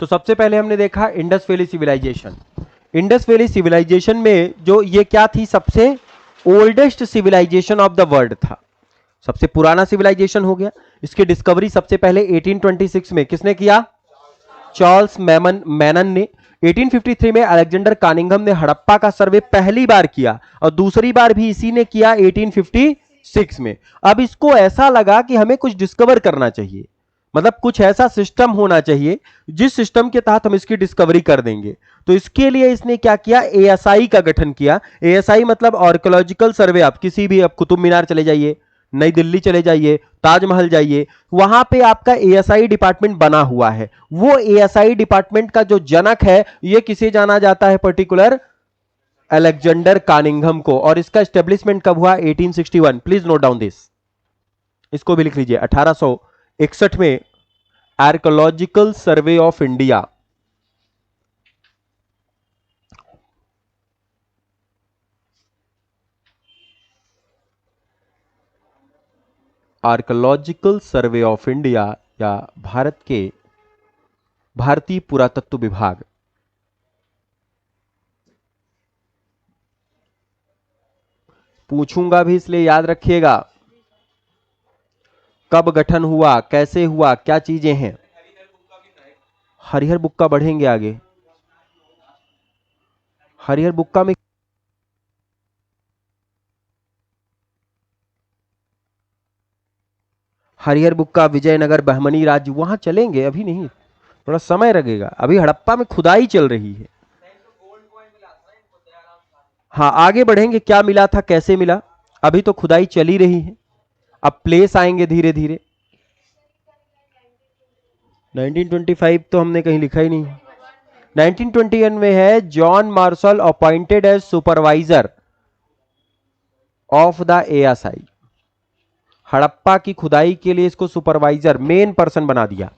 तो सबसे पहले हमने देखा Indus valley civilization. Indus valley civilization में जो ये क्या थी, सबसे oldest civilization of the world था, सबसे पुराना सिविलाइजेशन हो गया। इसकी डिस्कवरी सबसे पहले 1826 में किसने किया? चार्ल्स मैनन ने। 1853 में अलेक्जेंडर कानिंघम ने हड़प्पा का सर्वे पहली बार किया और दूसरी बार भी इसी ने किया 1856 में। अब इसको ऐसा लगा कि हमें कुछ डिस्कवर करना चाहिए, मतलब कुछ ऐसा सिस्टम होना चाहिए जिस सिस्टम के तहत हम इसकी डिस्कवरी कर देंगे। तो इसके लिए इसने क्या किया, एएसआई का गठन किया। एएसआई मतलब आर्कियोलॉजिकल सर्वे। आप किसी भी, आप कुतुब मीनार चले जाइए, नई दिल्ली चले जाइए, ताजमहल जाइए, वहां पे आपका एएसआई डिपार्टमेंट बना हुआ है। वो एएसआई डिपार्टमेंट का जो जनक है, ये किसे जाना जाता है पर्टिकुलर? अलेक्जेंडर कानिंघम को। और इसका एस्टेब्लिशमेंट कब हुआ? 1861। प्लीज नोट डाउन दिस, इसको भी लिख लीजिए। 1861 में archaeological survey of India, archaeological survey of India या भारतीय पुरातत्व विभाग, पूछूंगा भी इसलिए याद रखिएगा, कब गठन हुआ, कैसे हुआ, क्या चीजें हैं। हरिहर बुक्का बढ़ेंगे आगे। हरिहर बुक्का में हरिहर बुक्का, विजयनगर, बहमनी राज्य, वहां चलेंगे, अभी नहीं, थोड़ा समय लगेगा। अभी हड़प्पा में खुदाई चल रही है। हाँ, आगे बढ़ेंगे, क्या मिला था, कैसे मिला, अभी तो खुदाई चली रही है। अब प्लेस आएंगे धीरे धीरे। 1925 तो हमने कहीं लिखा ही नहीं। 1921 में है, John Marshall appointed as supervisor of the ASI. Harappa की खुदाई के लिए इसको सुपरवाइजर, मेन पर्सन बना दिया।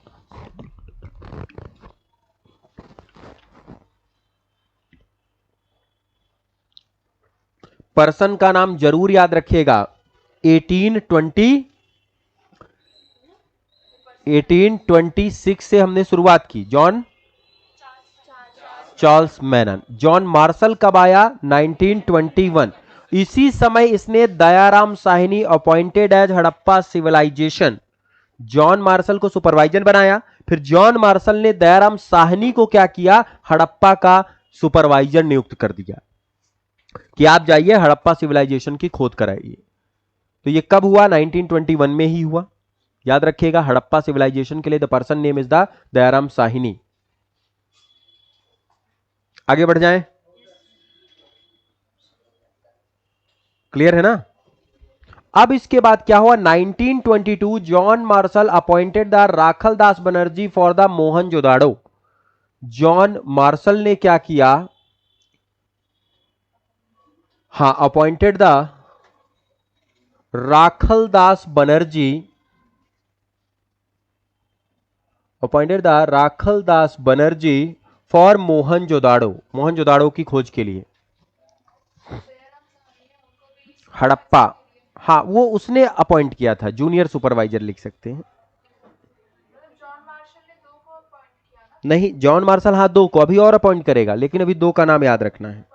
पर्सन का नाम जरूर याद रखिएगा। 1826 से हमने शुरुआत की। John Charles Mannon. John Marshall कब आया? 1921। इसी समय इसने Dayaram Sahni appointed as Harappa civilization. John Marshall को सुपरवाइजर बनाया, फिर जॉन मार्शल ने दयाराम साहनी को क्या किया, हड़प्पा का सुपरवाइजर नियुक्त कर दिया कि आप जाइए हड़प्पा सिविलाइजेशन की खोज कराइए। तो ये कब हुआ? 1921 में ही हुआ। याद रखिएगा, हड़प्पा सिविलाइजेशन के लिए the person name is the Dayaram Sawhney. आगे बढ़ जाएं, क्लियर है ना? अब इसके बाद क्या हुआ? 1922 John Marshall appointed the Rakhaldas Banerjee for the Mohenjodaro. John Marshall ने क्या किया? हां, appointed the Rakhaldas Banerjee, appointed the Rakhaldas Banerjee for Mohenjodaro, Mohenjodaro की खोज के लिए। हड़प्पा, हाँ, वो उसने अपॉइंट किया था, जूनियर सुपरवाइजर लिख सकते हैं। नहीं, जॉन मार्शल हाँ 2 को, अभी और अपॉइंट करेगा, लेकिन अभी 2 का नाम याद रखना है।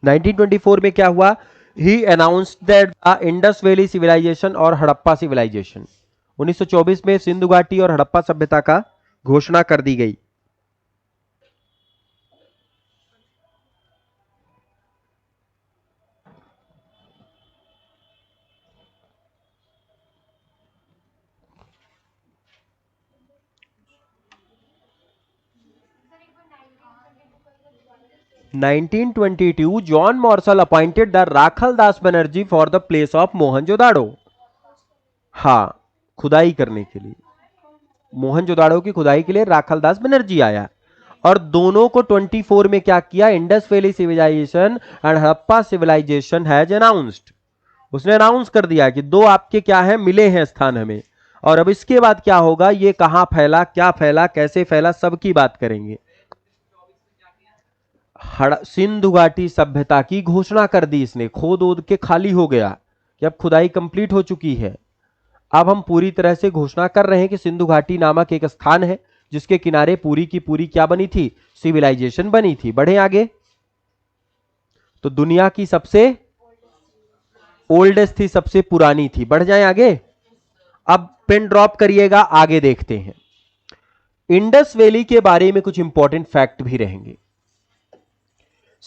नाइनटीन 1924 में क्या हुआ? He announced that the Indus valley civilization और हड़प्पा सिविलाइजेशन। 1924 में सिंधु घाटी और हड़प्पा सभ्यता का घोषणा कर दी गई। Nineteen 1922 John Marshall appointed the Rakhaldas Banerjee for the place of Mohenjodaro. हाँ, खुदाई करने के लिए, मोहनजोदाड़ो की खुदाई के लिए राखलदास बनर्जी आया। और दोनों को 24 में क्या किया? Indus valley civilization and Harappa civilization has announced. उसने अनाउंस कर दिया कि 2 आपके क्या है, मिले हैं स्थान हमें। और अब इसके बाद क्या होगा, ये कहां फैला, क्या फैला, कैसे फैला, सबकी बात करेंगे। सिंधु घाटी सभ्यता की घोषणा कर दी इसने, खोद ओद के खाली हो गया कि अब खुदाई कंप्लीट हो चुकी है। अब हम पूरी तरह से घोषणा कर रहे हैं कि सिंधु घाटी नामक एक स्थान है जिसके किनारे पूरी की पूरी क्या बनी थी, सिविलाइजेशन बनी थी। बढ़े आगे, तो दुनिया की सबसे ओल्डेस्ट थी, सबसे पुरानी थी। बढ़ जाएं आगे, अब पेन ड्रॉप करिएगा, आगे देखते हैं। इंडस वैली के बारे में कुछ इंपॉर्टेंट फैक्ट भी रहेंगे।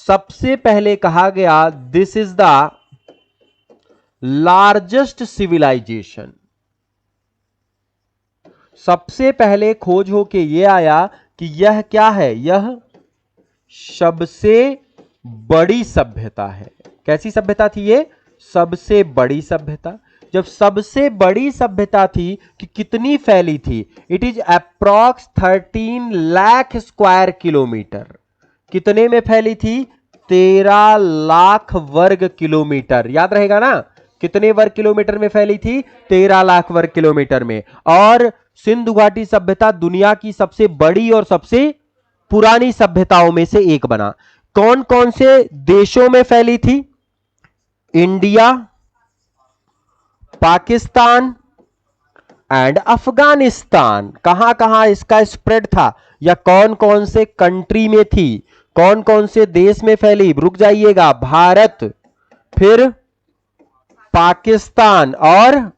सबसे पहले कहा गया this is the largest civilization. सबसे पहले खोज होके यह आया कि यह क्या है, यह सबसे बड़ी सभ्यता है। कैसी सभ्यता थी ये, सबसे बड़ी सभ्यता। जब सबसे बड़ी सभ्यता थी कि कितनी फैली थी, it is approx 13 lakh square kilometre. कितने में फैली थी, 13 लाख वर्ग किलोमीटर। याद रहेगा ना, कितने वर्ग किलोमीटर में फैली थी, 13 लाख वर्ग किलोमीटर में। और सिंधु घाटी सभ्यता दुनिया की सबसे बड़ी और सबसे पुरानी सभ्यताओं में से एक बना। कौन कौन से देशों में फैली थी, इंडिया, पाकिस्तान एंड अफगानिस्तान। कहां कहां इसका स्प्रेड था, या कौन कौन से कंट्री में थी, कौन कौन से देश में फैली। रुक जाइएगा, भारत, फिर पाकिस्तान और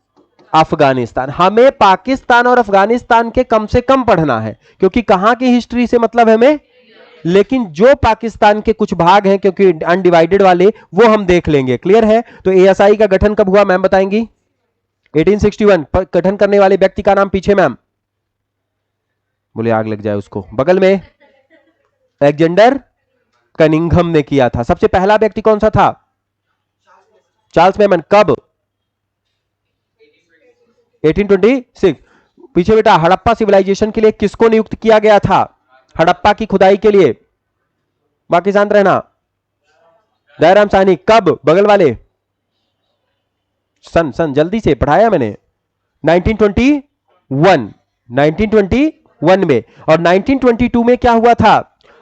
अफगानिस्तान। हमें पाकिस्तान और अफगानिस्तान के कम से कम पढ़ना है, क्योंकि कहां की हिस्ट्री से मतलब हमें, लेकिन जो पाकिस्तान के कुछ भाग हैं, क्योंकि अनडिवाइडेड वाले, वो हम देख लेंगे। क्लियर है। तो एएसआई का गठन कब हुआ, मैम बताएंगी। 1861। गठन करने वाले व्यक्ति का नाम पीछे मैम, बोले आग लग जाए उसको, बगल में अलेक्जेंडर कनिंघम ने किया था। सबसे पहला व्यक्ति कौन सा था, चार्ल्स मेमन। कब, 1826। पीछे बेटा, हड़प्पा सिविलाइजेशन के लिए किसको नियुक्त किया गया था, हड़प्पा की खुदाई के लिए। बाकी शांत रहना। दयाराम साहनी। कब, बगल वाले, सन जल्दी से पढ़ाया मैंने। 1921, 1921 में। और 1922 में क्या हुआ था,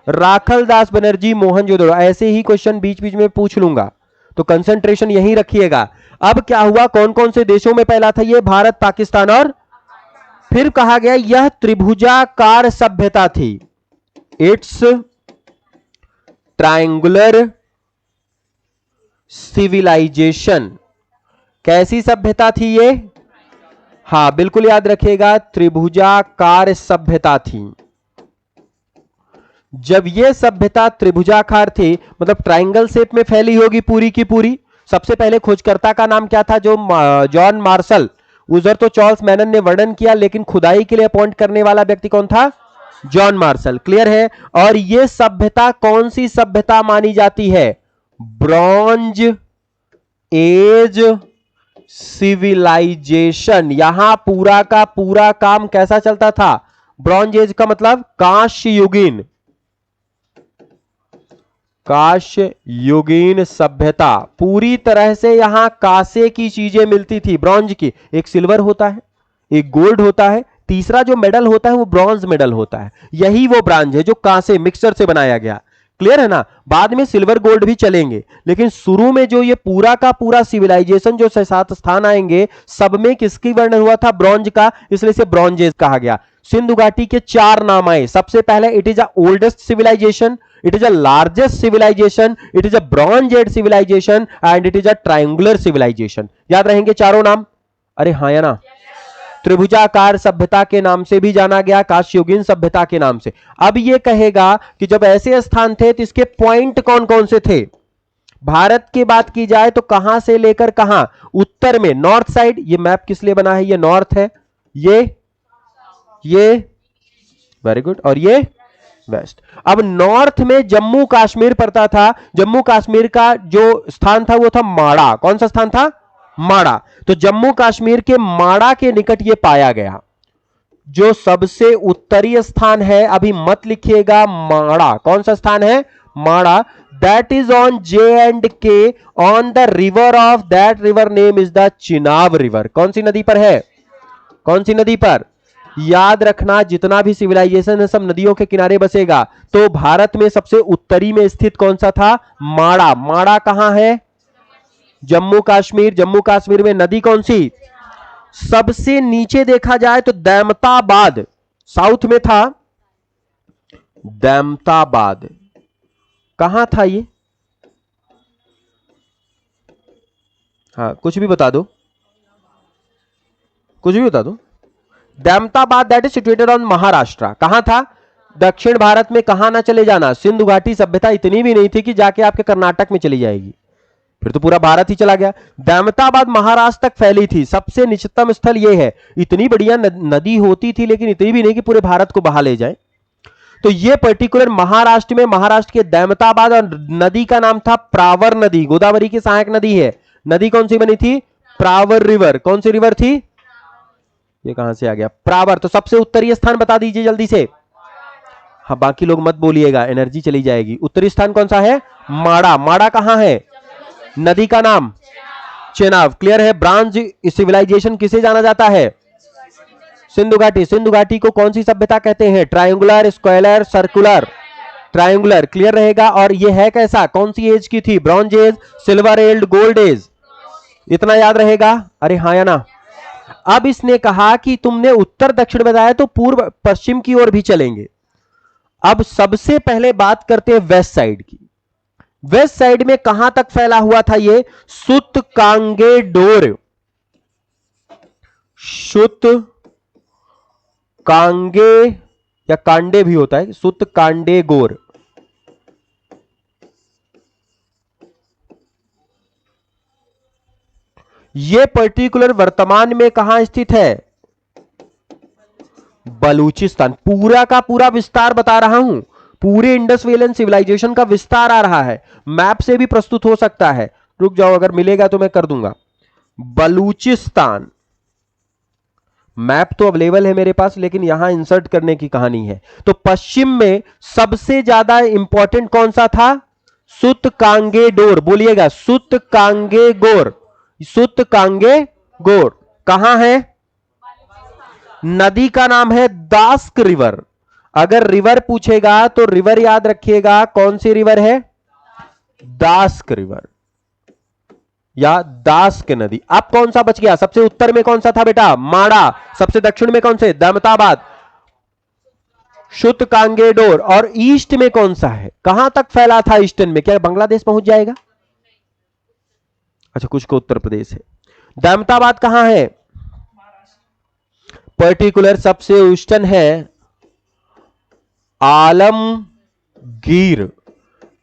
राखल दास बनर्जी मोहनजोदड़ो। ऐसे ही क्वेश्चन बीच बीच में पूछ लूंगा, तो कंसंट्रेशन यहीं रखिएगा। अब क्या हुआ, कौन कौन से देशों में फैला था ये, भारत, पाकिस्तान और फिर कहा गया यह त्रिभुजाकार सभ्यता थी। It's triangular civilization. कैसी सभ्यता थी ये, हां बिल्कुल याद रखिएगा, त्रिभुजाकार सभ्यता थी। जब ये सभ्यता त्रिभुजाकार थी, मतलब ट्रायंगल शेप में फैली होगी पूरी की पूरी। सबसे पहले खोजकर्ता का नाम क्या था, जो जॉन मार्शल। उधर तो चार्ल्स मैनन ने वर्णन किया, लेकिन खुदाई के लिए अपॉइंट करने वाला व्यक्ति कौन था, जॉन मार्शल। क्लियर है। और ये सभ्यता कौन सी सभ्यता मानी जाती है, ब्रॉन्ज एज सिविलाइजेशन। यहां पूरा का पूरा काम कैसा चलता था, ब्रॉन्ज एज का मतलब कांस्य युगीन, कांस्य युगीन सभ्यता। पूरी तरह से यहां कांसे की चीजें मिलती थी, ब्रॉन्ज की। एक सिल्वर होता है, एक गोल्ड होता है, तीसरा जो मेडल होता है वो ब्रॉन्ज मेडल होता है। यही वो ब्रॉन्ज है जो कांसे मिक्सचर से बनाया गया। क्लियर है ना। बाद में सिल्वर गोल्ड भी चलेंगे, लेकिन शुरू में जो ये पूरा का पूरा सिविलाइजेशन जो 6-7 स्थान आएंगे, सब में किसकी वर्णन हुआ था, ब्रॉन्ज का, इसलिए इसे ब्रॉन्ज एज कहा गया। सिंधु घाटी के 4 नाम आए। सबसे पहले, it is a oldest civilization, it is a largest civilization, it is a bronze age civilization and it is a triangular civilization। याद रहेंगे चारों नाम, अरे हाँ या ना। त्रिभुजाकार सभ्यता के नाम से भी जाना गया, कांस्ययुगीन सभ्यता के नाम से। अब ये कहेगा कि जब ऐसे स्थान थे तो इसके पॉइंट कौन कौन से थे। भारत की बात की जाए तो कहां से लेकर कहां, उत्तर में नॉर्थ साइड, ये मैप किस लिए बना है, ये नॉर्थ है, ये वेरी गुड, और ये वेस्ट। अब नॉर्थ में जम्मू कश्मीर पड़ता था। जम्मू कश्मीर का जो स्थान था वो था माड़ा। कौन सा स्थान था, माड़ा। तो जम्मू कश्मीर के माड़ा के निकट ये पाया गया। जो सबसे उत्तरी स्थान है, अभी मत लिखिएगा, माड़ा। कौन सा स्थान है, माड़ा। That is on J&K on the river of, that river name is the Chenab river. कौन सी नदी पर है, कौन सी नदी पर, याद रखना जितना भी सिविलाइजेशन है सब नदियों के किनारे बसेगा। तो भारत में सबसे उत्तरी में स्थित कौन सा था, माड़ा। माड़ा कहां है, जम्मू कश्मीर, जम्मू कश्मीर में नदी कौन सी? सबसे नीचे देखा जाए तो दैमताबाद, साउथ में था दैमताबाद, कहां था ये? हाँ कुछ भी बता दो, कुछ भी बता दो। Daimabad that is situated on Maharashtra. कहां था? दक्षिण भारत में। कहां ना चले जाना, सिंधु घाटी सभ्यता इतनी भी नहीं थी कि जाके आपके कर्नाटक में चली जाएगी, फिर तो पूरा भारत ही चला गया। दैमताबाद महाराष्ट्र तक फैली थी। सबसे निचतम स्थल यह है। इतनी बढ़िया नदी होती थी लेकिन इतनी भी नहीं कि पूरे भारत को बहा ले जाए। तो यह पर्टिकुलर महाराष्ट्र में, महाराष्ट्र के दैमताबाद, और नदी का नाम था प्रावर नदी। गोदावरी की सहायक नदी है। नदी कौन सी बनी थी? प्रावर रिवर। कौन सी रिवर थी? ये कहां से आ गया? प्रावर। तो सबसे उत्तरीय स्थान बता दीजिए जल्दी से। हाँ बाकी लोग मत बोलिएगा, एनर्जी चली जाएगी। उत्तरी स्थान कौन सा है? माड़ा। माड़ा कहां है? नदी का नाम चेनाब। क्लियर है। ब्रांज सिविलाइजेशन किसे जाना जाता है? सिंधु घाटी। सिंधु घाटी को कौन सी सभ्यता कहते हैं? Triangular, square, circular. Triangular. Clear रहेगा। और ये है कैसा? कौन सी एज की थी? Bronze age, silver age, gold age. इतना याद रहेगा? अरे हाँ या ना? अब इसने कहा कि तुमने उत्तर दक्षिण बताया तो पूर्व पश्चिम की ओर भी चलेंगे। अब सबसे पहले बात करते हैं वेस्ट साइड की। वेस्ट साइड में कहां तक फैला हुआ था ये? सुत कांगे डोर। सुत कांगे या कांडे भी होता है, सुत कांडे गोर। ये पर्टिकुलर वर्तमान में कहां स्थित है? बलूचिस्तान। पूरा का पूरा विस्तार बता रहा हूं। पूरे इंडस वैली सिविलाइजेशन का विस्तार आ रहा है। मैप से भी प्रस्तुत हो सकता है। रुक जाओ, अगर मिलेगा तो मैं कर दूंगा। बलूचिस्तान मैप तो अवेलेबल है मेरे पास, लेकिन यहां इंसर्ट करने की कहानी है। तो पश्चिम में सबसे ज्यादा इंपॉर्टेंट कौन सा था? सुत कांगे डोर। बोलिएगा, सुत कांगे गोर। सुत कांगे गोर कहां है? नदी का नाम है दास्क रिवर। अगर रिवर पूछेगा तो रिवर याद रखिएगा, कौन सी रिवर है? दास्क रिवर या दास्क नदी। अब कौन सा बच गया? सबसे उत्तर में कौन सा था बेटा? माड़ा। सबसे दक्षिण में कौन से? दैमताबाद, शुत कांगेडोर। और ईस्ट में कौन सा है? कहां तक फैला था ईस्टर्न में? क्या बांग्लादेश पहुंच जाएगा? अच्छा, कुछ को उत्तर प्रदेश है। दैमताबाद कहां है? पर्टिकुलर सबसे ईस्टर्न है आलमगीर।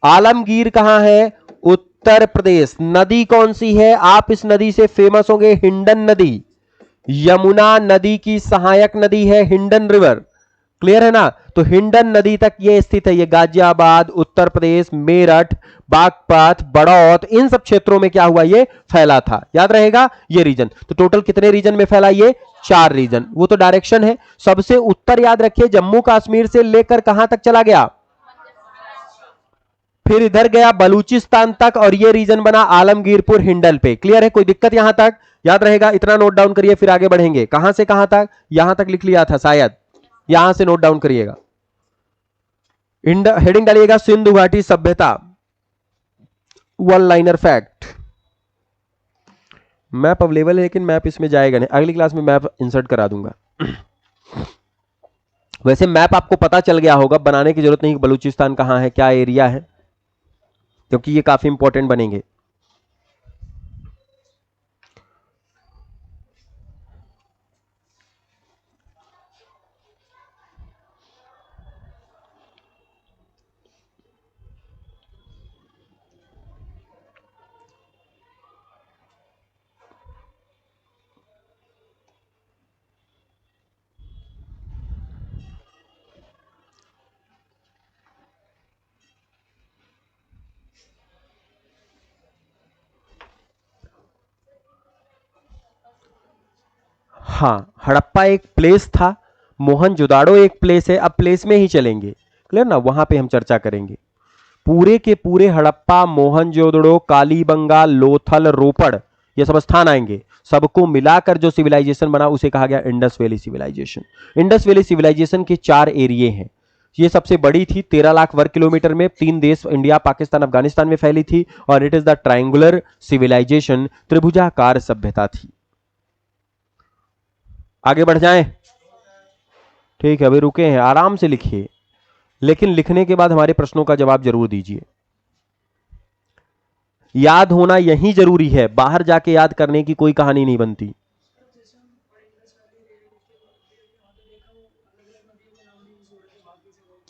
आलमगीर कहां है? उत्तर प्रदेश। नदी कौन सी है? आप इस नदी से फेमस होंगे, हिंडन नदी। यमुना नदी की सहायक नदी है हिंडन रिवर। क्लियर है ना? तो हिंडन नदी तक ये स्थित है। ये गाजियाबाद, उत्तर प्रदेश, मेरठ, बागपत, बड़ौत, इन सब क्षेत्रों में क्या हुआ? ये फैला था। याद रहेगा ये रीजन। तो टोटल कितने रीजन में फैला? ये 4 रीजन। वो तो डायरेक्शन है। सबसे उत्तर याद रखिए, जम्मू कश्मीर से लेकर कहां तक चला गया? फिर इधर गया बलूचिस्तान तक, और ये रीजन बना आलमगीरपुर हिंडल पे। क्लियर है? कोई दिक्कत यहां तक? याद रहेगा, इतना नोट डाउन करिए, फिर आगे बढ़ेंगे। कहां से कहां तक? यहां तक लिख लिया था शायद, यहां से नोट डाउन करिएगा। हेडिंग डालिएगा सिंधु घाटी सभ्यता। One liner fact. Map available है लेकिन मैप इसमें जाएगा नहीं। अगली क्लास में मैप इंसर्ट करा दूंगा। वैसे मैप आपको पता चल गया होगा, बनाने की जरूरत नहीं कि बलूचिस्तान कहां है, क्या एरिया है, क्योंकि ये काफी इंपॉर्टेंट बनेंगे। हाँ, हड़प्पा एक प्लेस था, मोहनजोदाड़ो एक प्लेस है। अब प्लेस में ही चलेंगे, क्लियर ना? वहां पे हम चर्चा करेंगे। पूरे के पूरे हड़प्पा, मोहनजोदड़ो, कालीबंगा, लोथल, रोपड़, ये सब स्थान आएंगे। सबको मिलाकर जो सिविलाइजेशन बना उसे कहा गया Indus valley civilization. Indus valley civilization के 4 एरिए हैं। ये सबसे बड़ी थी, 13 लाख वर्ग किलोमीटर में, 3 देश इंडिया, पाकिस्तान, अफगानिस्तान में फैली थी, और it is the triangular civilisation, त्रिभुजाकार सभ्यता थी। आगे बढ़ जाएं? ठीक है, अभी रुके हैं, आराम से लिखिए, लेकिन लिखने के बाद हमारे प्रश्नों का जवाब जरूर दीजिए। याद होना यही जरूरी है, बाहर जाके याद करने की कोई कहानी नहीं बनती।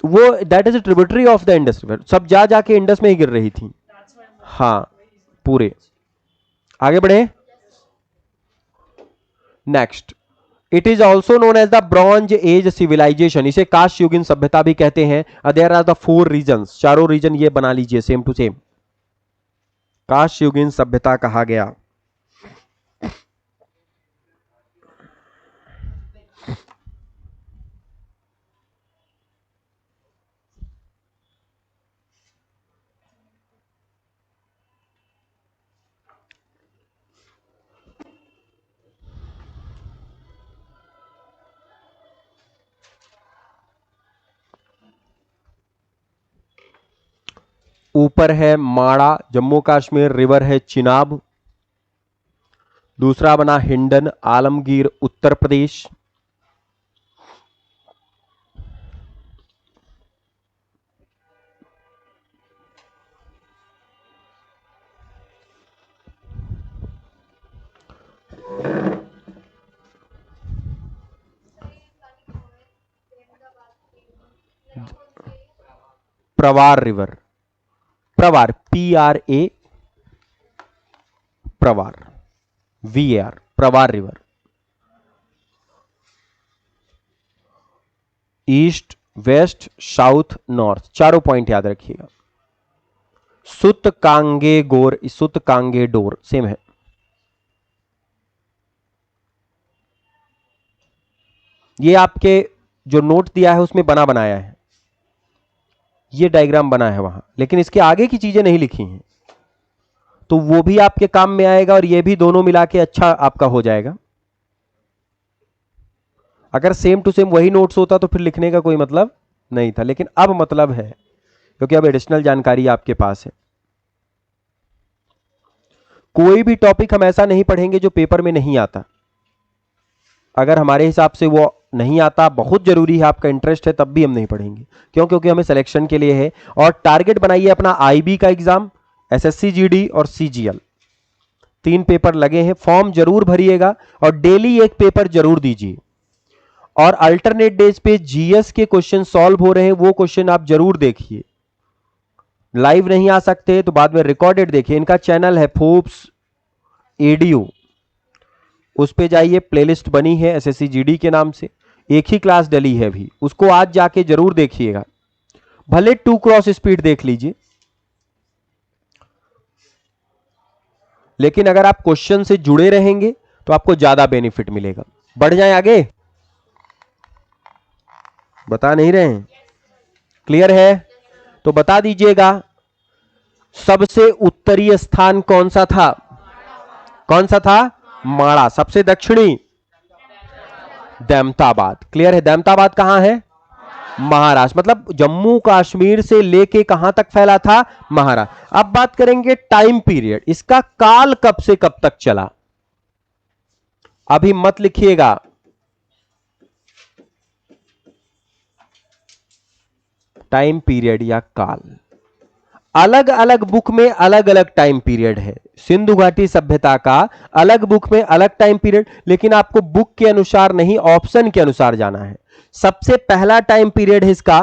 वो that is tributary of the Indus river, सब जा जाके इंडस में ही गिर रही थी। हाँ पूरे। आगे बढ़े। Next, it is also known as the bronze age civilisation, इसे काश युगीन सभ्यता भी कहते हैं। देयर आर द 4 रीजन्स, चारों रीजन ये बना लीजिए सेम टू सेम, काश युगीन सभ्यता कहा गया। ऊपर है माड़ा जम्मू कश्मीर, रिवर है चिनाब, दूसरा बना Hindon Alamgir Uttar Pradesh, Pravara river, Pravara PRA, Pravara VAR, Pravara river. East, west, south, north, चारों पॉइंट याद रखिएगा। सुत कांगे गोर, सुत कांगे डोर सेम है। ये आपके जो नोट दिया है उसमें बना बनाया है, ये डायग्राम बना है वहां, लेकिन इसके आगे की चीजें नहीं लिखी हैं, तो वो भी आपके काम में आएगा और ये भी, दोनों मिला के अच्छा आपका हो जाएगा। अगर सेम टू सेम वही नोट्स होता तो फिर लिखने का कोई मतलब नहीं था, लेकिन अब मतलब है क्योंकि अब एडिशनल जानकारी आपके पास है। कोई भी टॉपिक हम ऐसा नहीं पढ़ेंगे जो पेपर में नहीं आता। अगर हमारे हिसाब से वो नहीं आता, बहुत जरूरी है, आपका इंटरेस्ट है, तब भी हम नहीं पढ़ेंगे। क्यों? क्योंकि हमें सिलेक्शन के लिए है। और टारगेट बनाइए अपना IB का एग्जाम, SSC GD और CGL, 3 पेपर लगे हैं। फॉर्म जरूर भरिएगा और डेली एक पेपर जरूर दीजिए। और अल्टरनेट डेज पे GS के क्वेश्चन सॉल्व हो रहे हैं, वो क्वेश्चन आप जरूर देखिए। लाइव नहीं आ सकते तो बाद में रिकॉर्डेड देखिए। इनका चैनल है फोर्ब्स एडीओ, उस पे जाइए, प्लेलिस्ट बनी है SSC GD के नाम से, एक ही क्लास डली है अभी, उसको आज जाके जरूर देखिएगा। भले 2 क्रॉस स्पीड देख लीजिए, लेकिन अगर आप क्वेश्चन से जुड़े रहेंगे तो आपको ज्यादा बेनिफिट मिलेगा। बढ़ जाएं आगे, बता नहीं रहे हैं? क्लियर है? तो बता दीजिएगा, सबसे उत्तरीय स्थान कौन सा था? कौन सा था? माड़ा। सबसे दक्षिणी? दैमताबाद। क्लियर है? दैमताबाद कहां है? महाराष्ट्र। मतलब जम्मू कश्मीर से लेके कहां तक फैला था? महाराष्ट्र। अब बात करेंगे टाइम पीरियड, इसका काल कब से कब तक चला। अभी मत लिखिएगा, टाइम पीरियड या काल, अलग अलग बुक में अलग अलग टाइम पीरियड है। सिंधु घाटी सभ्यता का अलग बुक में अलग टाइम पीरियड, लेकिन आपको बुक के अनुसार नहीं, ऑप्शन के अनुसार जाना है। सबसे पहला टाइम पीरियड है इसका,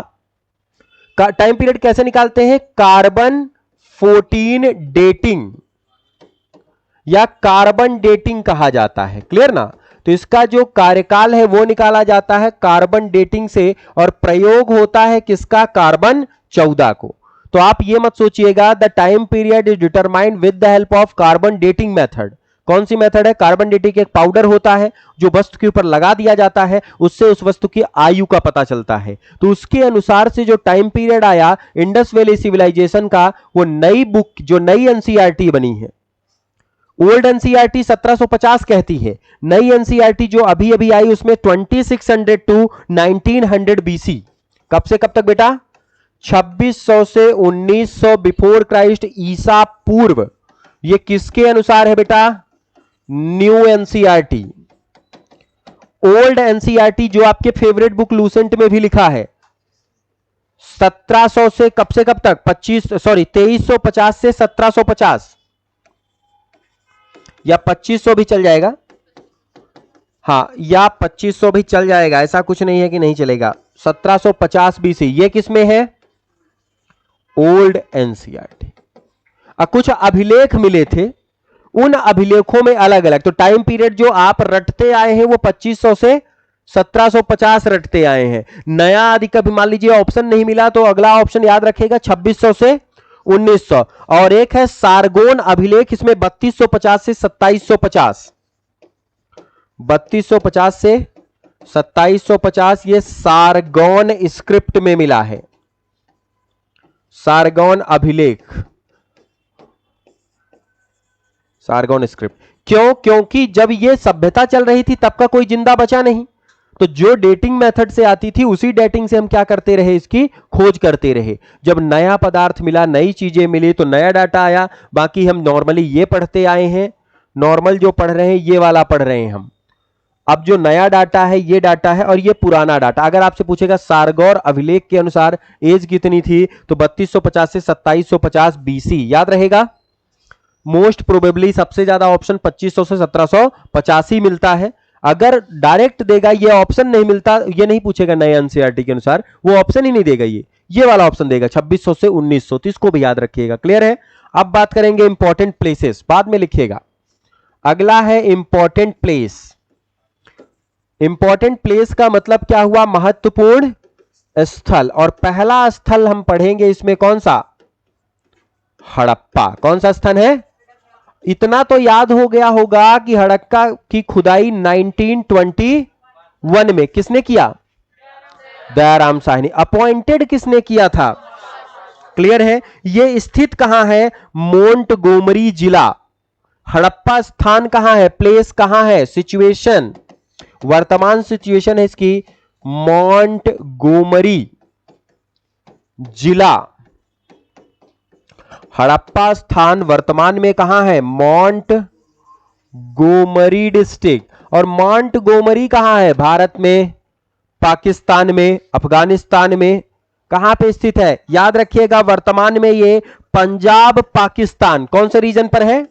टाइम पीरियड कैसे निकालते हैं? कार्बन 14 डेटिंग या कार्बन डेटिंग कहा जाता है। क्लियर ना? तो इसका जो कार्यकाल है वो निकाला जाता है कार्बन डेटिंग से, और प्रयोग होता है किसका? कार्बन 14 को। तो आप ये मत सोचिएगा the time period is determined with the help of carbon dating method. कौन सी मेथड है? कार्बन डेटिंग एक पाउडर होता है जो वस्तु के ऊपर लगा दिया जाता है, उससे उस वस्तु की आयु का पता चलता है। तो उसके अनुसार से जो टाइम पीरियड आया इंडस वैली सिविलाइजेशन का, वो नई बुक, जो नई एनसीईआरटी बनी है, ओल्ड एनसीईआरटी 1750 कहती है, नई एनसीईआरटी जो अभी अभी आई उसमें 2600 टू 1900 BC कब से कब तक बेटा? 2600 से 1900 बिफोर क्राइस्ट, ईसा पूर्व। ये किसके अनुसार है बेटा? New NCERT. ओल्ड एनसीईआरटी जो आपके फेवरेट बुक लूसेंट में भी लिखा है, 1700 से कब तक? 2350 से 1750 या 2500 भी चल जाएगा। हां, या 2500 भी चल जाएगा, ऐसा कुछ नहीं है कि नहीं चलेगा। 1750 बीसी, ये किसमें है? Old NCERT. कुछ अभिलेख मिले थे, उन अभिलेखों में अलग अलग, तो टाइम पीरियड जो आप रटते आए हैं वो 2500 से 1750 रटते आए हैं। नया आदि कभी मान लीजिए ऑप्शन नहीं मिला तो अगला ऑप्शन याद रखेगा 2600 से 1900। और एक है सारगोन अभिलेख, इसमें 3250 से 2750, 3250 से 2750 ये सारगोन स्क्रिप्ट में मिला है, सारगोन अभिलेख, सारगोन स्क्रिप्ट। क्यों? क्योंकि जब ये सभ्यता चल रही थी तब का कोई जिंदा बचा नहीं, तो जो डेटिंग मेथड से आती थी उसी डेटिंग से हम क्या करते रहे, इसकी खोज करते रहे। जब नया पदार्थ मिला, नई चीजें मिली तो नया डाटा आया। बाकी हम नॉर्मली ये पढ़ते आए हैं, नॉर्मल जो पढ़ रहे हैं ये वाला पढ़ रहे हैं हम। अब जो नया डाटा है ये डाटा है और ये पुराना डाटा। अगर आपसे पूछेगा सारगौर अभिलेख के अनुसार एज कितनी थी, तो 3250 से 2750 बीसी याद रहेगा। मोस्ट प्रोबेबली सबसे ज्यादा ऑप्शन 2500 से 1750 ही मिलता है। अगर डायरेक्ट देगा, ये ऑप्शन नहीं मिलता, ये नहीं पूछेगा नए एनसीईआरटी के अनुसार, वो ऑप्शन ही नहीं देगा, ये वाला ऑप्शन देगा 2600 से 1900। तो इसको भी याद रखिएगा, क्लियर है। अब बात करेंगे इंपॉर्टेंट प्लेसेस, बाद में लिखिएगा। अगला है इंपॉर्टेंट प्लेस। इंपॉर्टेंट प्लेस का मतलब क्या हुआ? महत्वपूर्ण स्थल। और पहला स्थल हम पढ़ेंगे इसमें कौन सा? हड़प्पा। कौन सा स्थान है? इतना तो याद हो गया होगा कि हड़प्पा की खुदाई 1921 में किसने किया? दयाराम साहनी। अपॉइंटेड किसने किया था? क्लियर है। ये स्थित कहां है? मोंटगोमरी जिला। हड़प्पा स्थान कहां है? प्लेस कहां है? सिचुएशन, वर्तमान सिचुएशन है इसकी मोंटगोमरी जिला। हड़प्पा स्थान वर्तमान में कहां है? Montgomery district. और मोंटगोमरी कहां है? भारत में, पाकिस्तान में, अफगानिस्तान में, कहां पे स्थित है? याद रखिएगा वर्तमान में ये पंजाब पाकिस्तान, कौन से रीजन पर है?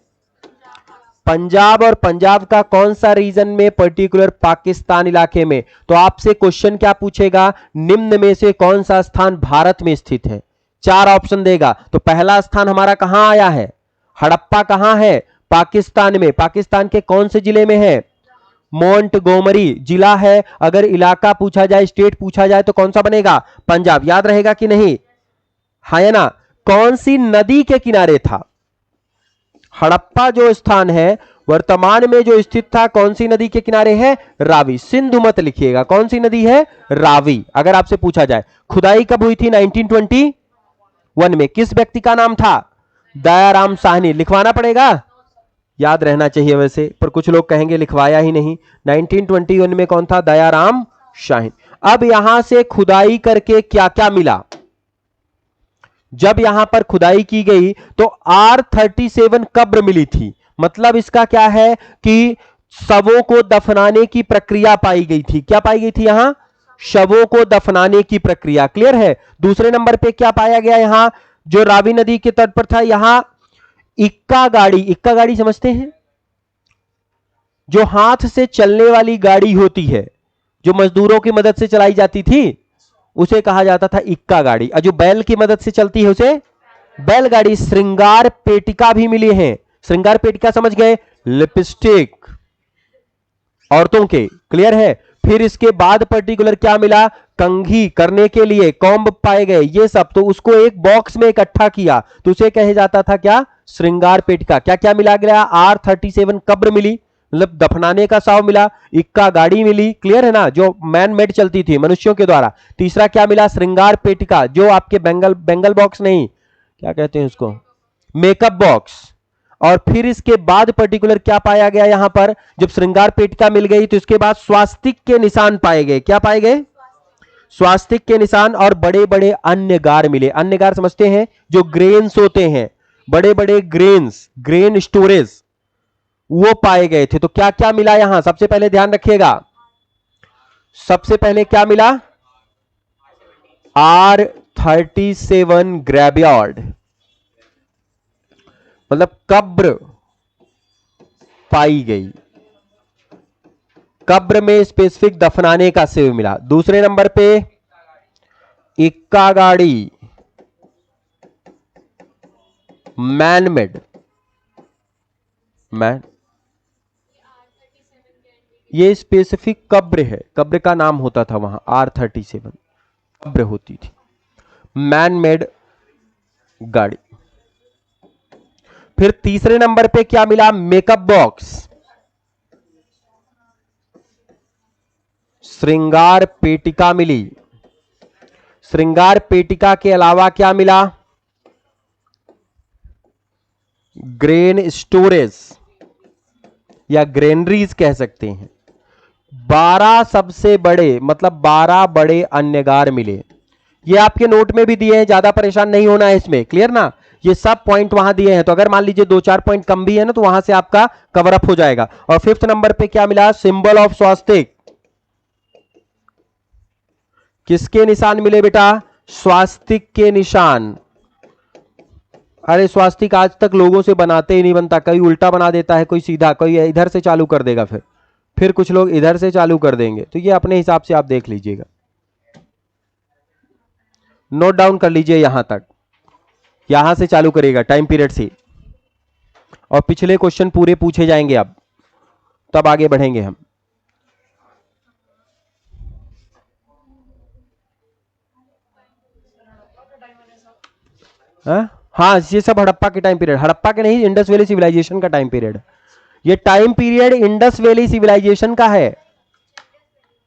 पंजाब। और पंजाब का कौन सा रीजन में? पर्टिकुलर पाकिस्तान इलाके में। तो आपसे क्वेश्चन क्या पूछेगा? निम्न में से कौन सा स्थान भारत में स्थित है? 4 ऑप्शन देगा। तो पहला स्थान हमारा कहां आया है? हड़प्पा कहां है? पाकिस्तान में। पाकिस्तान के कौन से जिले में है? मोंटगोमरी जिला है। अगर इलाका पूछा जाए, स्टेट पूछा जाए तो कौन सा बनेगा? पंजाब। याद रहेगा कि नहीं? हाँ या ना? कौन सी नदी के किनारे था? हड़प्पा जो स्थान है वर्तमान में जो स्थित था, कौन सी नदी के किनारे है? रावी। सिंधु मत लिखिएगा, कौन सी नदी है? रावी। अगर आपसे पूछा जाए। खुदाई कब हुई थी? 1921 में। किस व्यक्ति का नाम था? दयाराम साहनी। लिखवाना पड़ेगा, याद रहना चाहिए वैसे, पर कुछ लोग कहेंगे लिखवाया ही नहीं। 1921 में कौन था? दयाराम साहनी। अब यहां से खुदाई करके क्या क्या मिला? जब यहां पर खुदाई की गई तो R37 कब्र मिली थी। मतलब इसका क्या है कि शवों को दफनाने की प्रक्रिया पाई गई थी। क्या पाई गई थी यहां? शवों को दफनाने की प्रक्रिया। क्लियर है। दूसरे नंबर पे क्या पाया गया? यहां जो रावी नदी के तट पर था, यहां इक्का गाड़ी। इक्का गाड़ी समझते हैं? जो हाथ से चलने वाली गाड़ी होती है, जो मजदूरों की मदद से चलाई जाती थी, उसे कहा जाता था इक्का गाड़ी। और जो बैल की मदद से चलती है उसे बैलगाड़ी। श्रृंगार पेटिका भी मिली है। श्रृंगार पेटिका समझ गए? लिपस्टिक औरतों के। क्लियर है। फिर इसके बाद पर्टिकुलर क्या मिला? कंघी करने के लिए कॉम्ब पाए गए, ये सब। तो उसको एक बॉक्स में इकट्ठा किया तो उसे कहा जाता था क्या? श्रृंगार पेटिका। क्या क्या मिला गया? R37 कब्र मिली, मतलब दफनाने का शव मिला। इक्का गाड़ी मिली। क्लियर है ना? जो मैन मेड चलती थी, मनुष्यों के द्वारा। तीसरा क्या मिला? श्रृंगार पेटिका, जो आपके बेंगल बॉक्स नहीं, क्या कहते हैं उसको? Makeup box. और फिर इसके बाद पर्टिकुलर क्या पाया गया? यहां पर जब श्रृंगार पेटिका मिल गई तो इसके बाद स्वास्तिक के निशान पाए गए। क्या पाए गए? स्वास्तिक के निशान और बड़े बड़े अन्यगार मिले। अन्यगार समझते हैं, जो ग्रेन्स होते हैं, बड़े बड़े ग्रेन्स, ग्रेन स्टोरेज, वो पाए गए थे। तो क्या क्या मिला यहां, सबसे पहले ध्यान रखिएगा, सबसे पहले क्या मिला, R37 ग्रेवयार्ड, मतलब कब्र पाई गई, कब्र में स्पेसिफिक दफनाने का सेव मिला। दूसरे नंबर पे इक्का गाड़ी, मैनमेड, मैन, ये स्पेसिफिक कब्र है, कब्र का नाम होता था वहां, R37 कब्र होती थी, मैनमेड गाड़ी। फिर तीसरे नंबर पे क्या मिला, मेकअप बॉक्स, श्रृंगार पेटिका मिली। श्रृंगार पेटिका के अलावा क्या मिला, ग्रेन स्टोरेज या ग्रेनरीज कह सकते हैं। 12 सबसे बड़े, मतलब 12 बड़े अन्यगार मिले। ये आपके नोट में भी दिए हैं, ज्यादा परेशान नहीं होना है इसमें, क्लियर ना, ये सब पॉइंट वहां दिए हैं। तो अगर मान लीजिए 2-4 पॉइंट कम भी है ना, तो वहां से आपका कवर अप हो जाएगा। और फिफ्थ नंबर पे क्या मिला, सिंबल ऑफ स्वास्तिक। किसके निशान मिले बेटा, स्वास्तिक के निशान। अरे स्वास्तिक आज तक लोगों से बनाते ही नहीं बनता, कोई उल्टा बना देता है, कोई सीधा, कोई इधर से चालू कर देगा, फिर कुछ लोग इधर से चालू कर देंगे। तो ये अपने हिसाब से आप देख लीजिएगा, नोट डाउन कर लीजिए यहां तक, यहां से चालू करेगा टाइम पीरियड से, और पिछले क्वेश्चन पूरे पूछे जाएंगे अब, तब आगे बढ़ेंगे हम। हाँ, ये सब हड़प्पा के टाइम पीरियड, हड़प्पा के नहीं, इंडस वैली सिविलाइजेशन का टाइम पीरियड। ये time period Indus valley civilisation का है।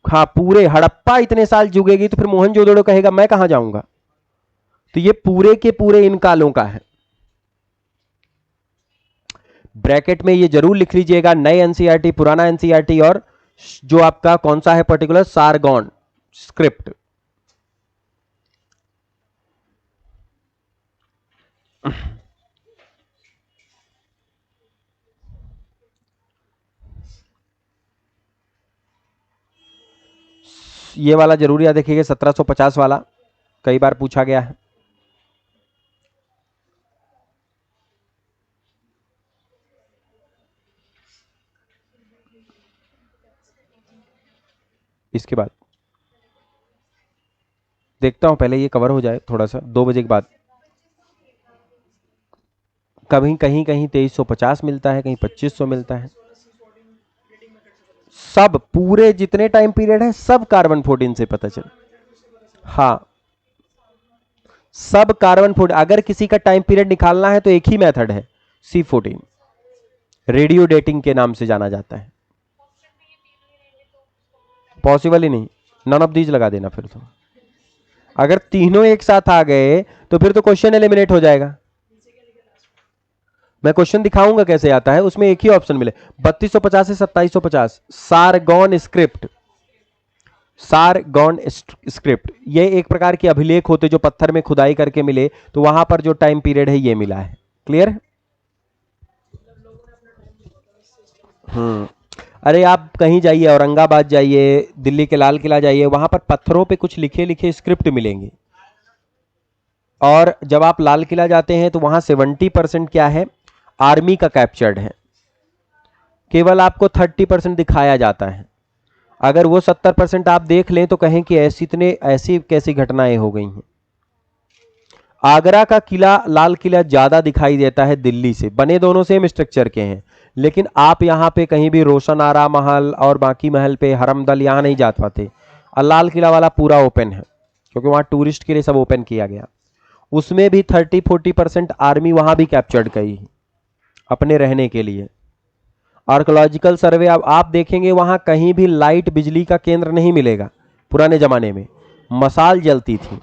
हाँ, पूरे हड़प्पा इतने साल जुगेगी तो फिर मोहनजोदड़ो कहेगा मैं कहां जाऊंगा। तो ये पूरे के पूरे इन कालों का है। ब्रैकेट में ये जरूर लिख लीजिएगा, नए एनसीईआरटी, पुराना एनसीईआरटी, और जो आपका कौन सा है पर्टिकुलर, सारगॉन स्क्रिप्ट। ये वाला जरूर याद रखिएगा, 1750 वाला कई बार पूछा गया है। इसके बाद देखता हूं, पहले ये कवर हो जाए थोड़ा सा, 2 बजे के बाद। कहीं कहीं कहीं 2350 मिलता है, कहीं 2500 मिलता है। सब पूरे जितने टाइम पीरियड है सब कार्बन 14 से पता चल। हाँ, सब कार्बन 14। अगर किसी का टाइम पीरियड निकालना है तो एक ही मेथड है, C14, रेडियो डेटिंग के नाम से जाना जाता है। पॉसिबल ही नहीं, नन ऑफ दीज लगा देना फिर तो। अगर तीनों एक साथ आ गए तो फिर तो क्वेश्चन एलिमिनेट हो जाएगा। मैं क्वेश्चन दिखाऊंगा कैसे आता है, उसमें एक ही ऑप्शन मिले, 3250 से 2750, सारगॉन स्क्रिप्ट। सारगॉन स्क्रिप्ट ये एक प्रकार के अभिलेख होते जो पत्थर में खुदाई करके मिले, तो वहां पर जो टाइम पीरियड है ये मिला है। क्लियर? अरे आप कहीं जाइए, औरंगाबाद जाइए, दिल्ली के लाल किला जाइए, वहां पर पत्थरों पे कुछ लिखे लिखे स्क्रिप्ट मिलेंगे। और जब आप लाल किला जाते हैं तो वहां 70% क्या है, आर्मी का कैप्चर्ड है, केवल आपको 30% दिखाया जाता है। अगर वो 70% आप देख लें तो कहें कि ऐसी कैसी घटनाएं हो गई हैं। आगरा का किला, लाल किला ज्यादा दिखाई देता है दिल्ली से, बने दोनों सेम स्ट्रक्चर के हैं, लेकिन आप यहां पे कहीं भी रोशन आरा महल और बाकी महल पे हरमदल यहां नहीं जा पाते। और लाल किला वाला पूरा ओपन है, क्योंकि वहां टूरिस्ट के लिए सब ओपन किया गया। उसमें भी 30-40% आर्मी वहां भी कैप्चर्ड गई अपने रहने के लिए। आर्कोलॉजिकल सर्वे अब आप देखेंगे, वहां कहीं भी लाइट, बिजली का केंद्र नहीं मिलेगा। पुराने जमाने में मसाल जलती थी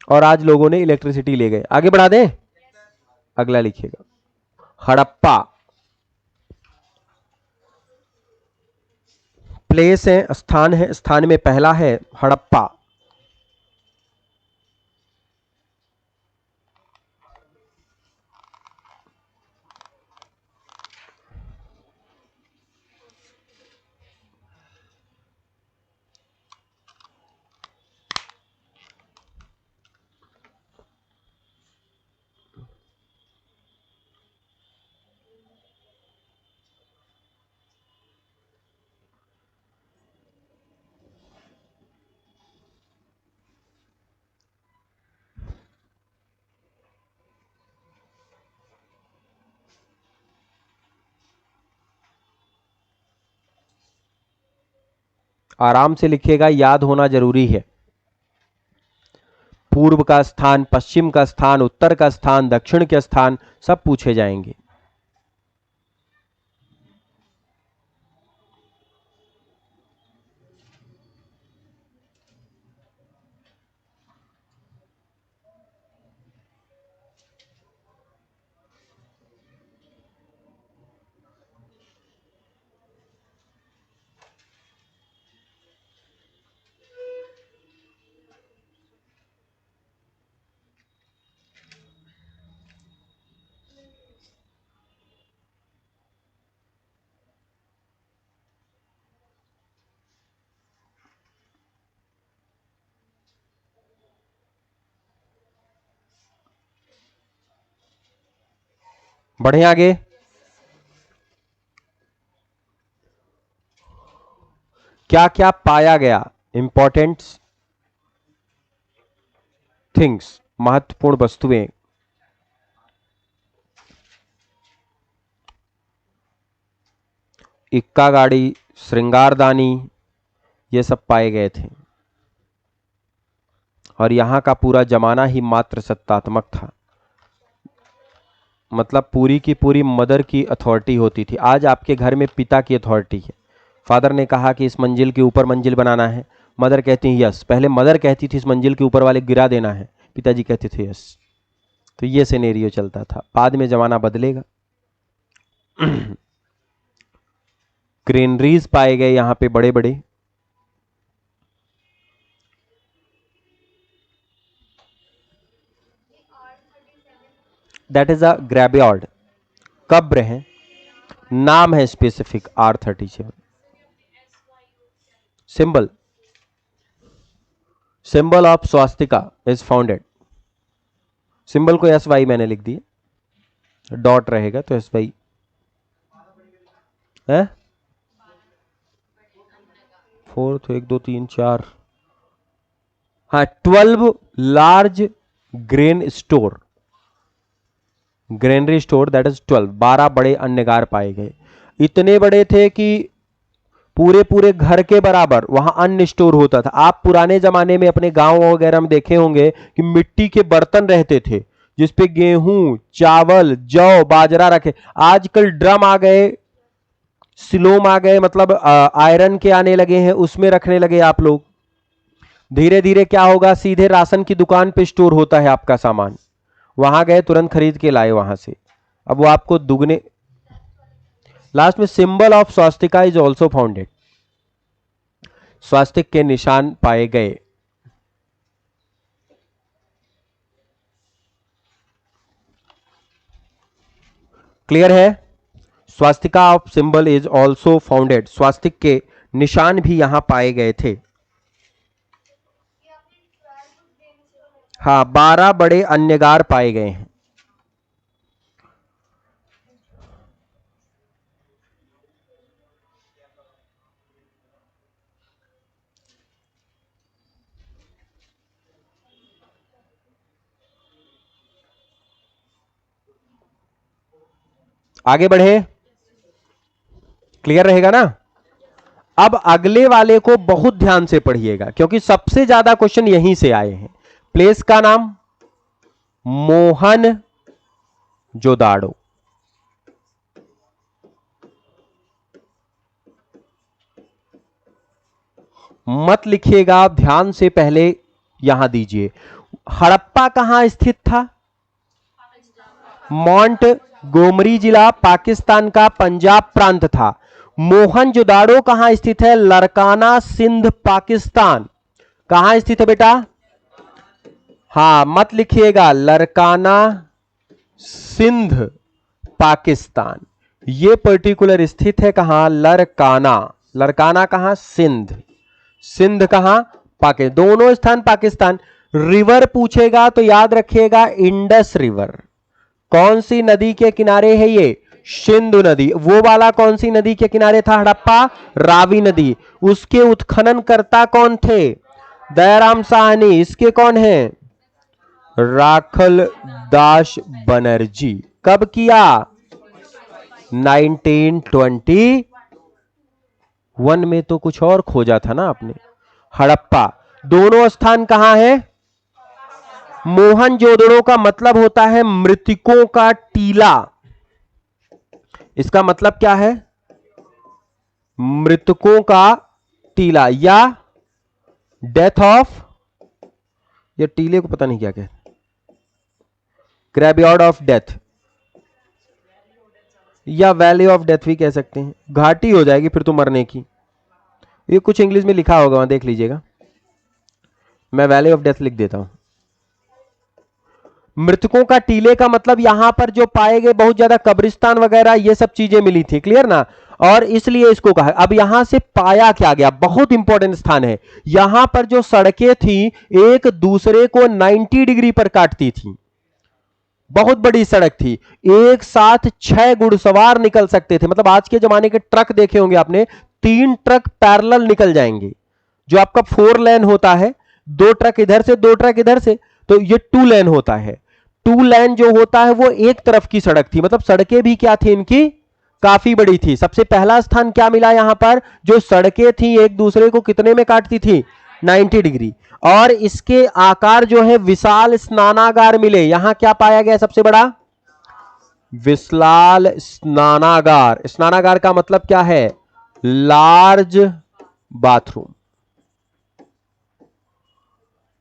और आज लोगों ने इलेक्ट्रिसिटी ले गए। आगे बढ़ा दें, अगला लिखिएगा, हड़प्पा प्लेस है, स्थान है, स्थान में पहला है हड़प्पा। आराम से लिखिएगा, याद होना जरूरी है। पूर्व का स्थान, पश्चिम का स्थान, उत्तर का स्थान, दक्षिण के स्थान सब पूछे जाएंगे। बढ़े आगे। क्या क्या पाया गया? इंपॉर्टेंट थिंग्स, महत्वपूर्ण वस्तुएं। इक्का गाड़ी, श्रृंगारदानी, ये सब पाए गए थे। और यहां का पूरा जमाना ही मात्र सत्तात्मक था, मतलब पूरी की पूरी मदर की अथॉरिटी होती थी। आज आपके घर में पिता की अथॉरिटी है। फादर ने कहा कि इस मंजिल के ऊपर मंजिल बनाना है, मदर कहती है यस। पहले मदर कहती थी इस मंजिल के ऊपर वाले गिरा देना है, पिताजी कहते थे यस। तो ये सिनेरियो चलता था। बाद में जमाना बदलेगा। ग्रेनरीज पाए गए यहां पे बड़े बड़े। दैट इज अ ग्रेवयार्ड, कब्र है, नाम है specific R37। Symbol, symbol of swastika is founded. Symbol को SY मैंने लिख दिया, डॉट रहेगा तो SY है। 4 तो 1 2 3 4, हाँ 12 large grain store, granary store, that is 12 बड़े अन्नगार पाए गए। इतने बड़े थे कि पूरे पूरे घर के बराबर वहां अन्न स्टोर होता था। आप पुराने जमाने में अपने गांव वगैरह में देखे होंगे कि मिट्टी के बर्तन रहते थे जिसपे गेहूं, चावल, जौ, बाजरा रखे। आजकल ड्रम आ गए, सिलोम आ गए, मतलब आयरन के आने लगे हैं, उसमें रखने लगे आप लोग। धीरे धीरे क्या होगा, सीधे राशन की दुकान पे स्टोर होता है आपका सामान। वहां गए, तुरंत खरीद के लाए वहां से। अब वो आपको दुगने। लास्ट में symbol of swastika is also founded, स्वास्तिक के निशान पाए गए। क्लियर है? Swastika of symbol is also founded, स्वास्तिक के निशान भी यहां पाए गए थे। हाँ 12 बड़े अन्यगार पाए गए हैं। आगे बढ़े, क्लियर रहेगा ना? अब अगले वाले को बहुत ध्यान से पढ़िएगा क्योंकि सबसे ज्यादा क्वेश्चन यहीं से आए हैं। प्लेस का नाम मोहन जोदाड़ो। मत लिखिएगा, ध्यान से पहले यहां दीजिए। हड़प्पा कहां स्थित था? मॉन्ट गोमरी जिला पाकिस्तान का पंजाब प्रांत था। मोहनजोदाड़ो कहां स्थित है? लरकाना, सिंध, पाकिस्तान। कहां स्थित है बेटा? हां, मत लिखिएगा, लरकाना, सिंध, पाकिस्तान। ये पर्टिकुलर स्थित है कहां? लरकाना। लरकाना कहां? सिंध। सिंध कहां? पाकिस्तान। दोनों स्थान पाकिस्तान। रिवर पूछेगा तो याद रखिएगा इंडस रिवर। कौन सी नदी के किनारे है ये? सिंधु नदी। वो वाला कौन सी नदी के किनारे था? हड़प्पा, रावी नदी। उसके उत्खनन करता कौन थे? दयाराम साहनी। इसके कौन है? राखल दास बनर्जी। कब किया? 1921 में। तो कुछ और खोजा था ना आपने, हड़प्पा। दोनों स्थान कहां है? मोहनजोदड़ो का मतलब होता है मृतकों का टीला। इसका मतलब क्या है? मृतकों का टीला या डेथ ऑफ, या टीले को पता नहीं क्या कहते, ग्रेवयार्ड ऑफ डेथ या वैली ऑफ डेथ भी कह सकते हैं। घाटी हो जाएगी फिर तो मरने की। ये कुछ इंग्लिश में लिखा होगा, वहां देख लीजिएगा, मैं वैली ऑफ डेथ लिख देता हूं। मृतकों का टीले का मतलब यहां पर जो पाए गए बहुत ज्यादा कब्रिस्तान वगैरह ये सब चीजें मिली थी, क्लियर ना, और इसलिए इसको कहा। अब यहां से पाया क्या गया? बहुत इंपॉर्टेंट स्थान है। यहां पर जो सड़कें थी एक दूसरे को 90 डिग्री पर काटती थी। बहुत बड़ी सड़क थी, एक साथ 6 घुड़सवार निकल सकते थे। मतलब आज के जमाने के ट्रक देखे होंगे आपने, 3 ट्रक पैरेलल निकल जाएंगे। जो आपका 4 लेन होता है, 2 ट्रक इधर से 2 ट्रक इधर से, तो ये 2 लेन होता है। 2 लेन जो होता है वो एक तरफ की सड़क थी। मतलब सड़कें भी क्या थी इनकी? काफी बड़ी थी। सबसे पहला स्थान क्या मिला यहां पर? जो सड़कें थी एक दूसरे को कितने में काटती थी? 90 डिग्री। और इसके आकार जो है विशाल स्नानागार मिले। यहां क्या पाया गया सबसे बड़ा? विशाल स्नानागार। स्नानागार का मतलब क्या है? Large bathroom.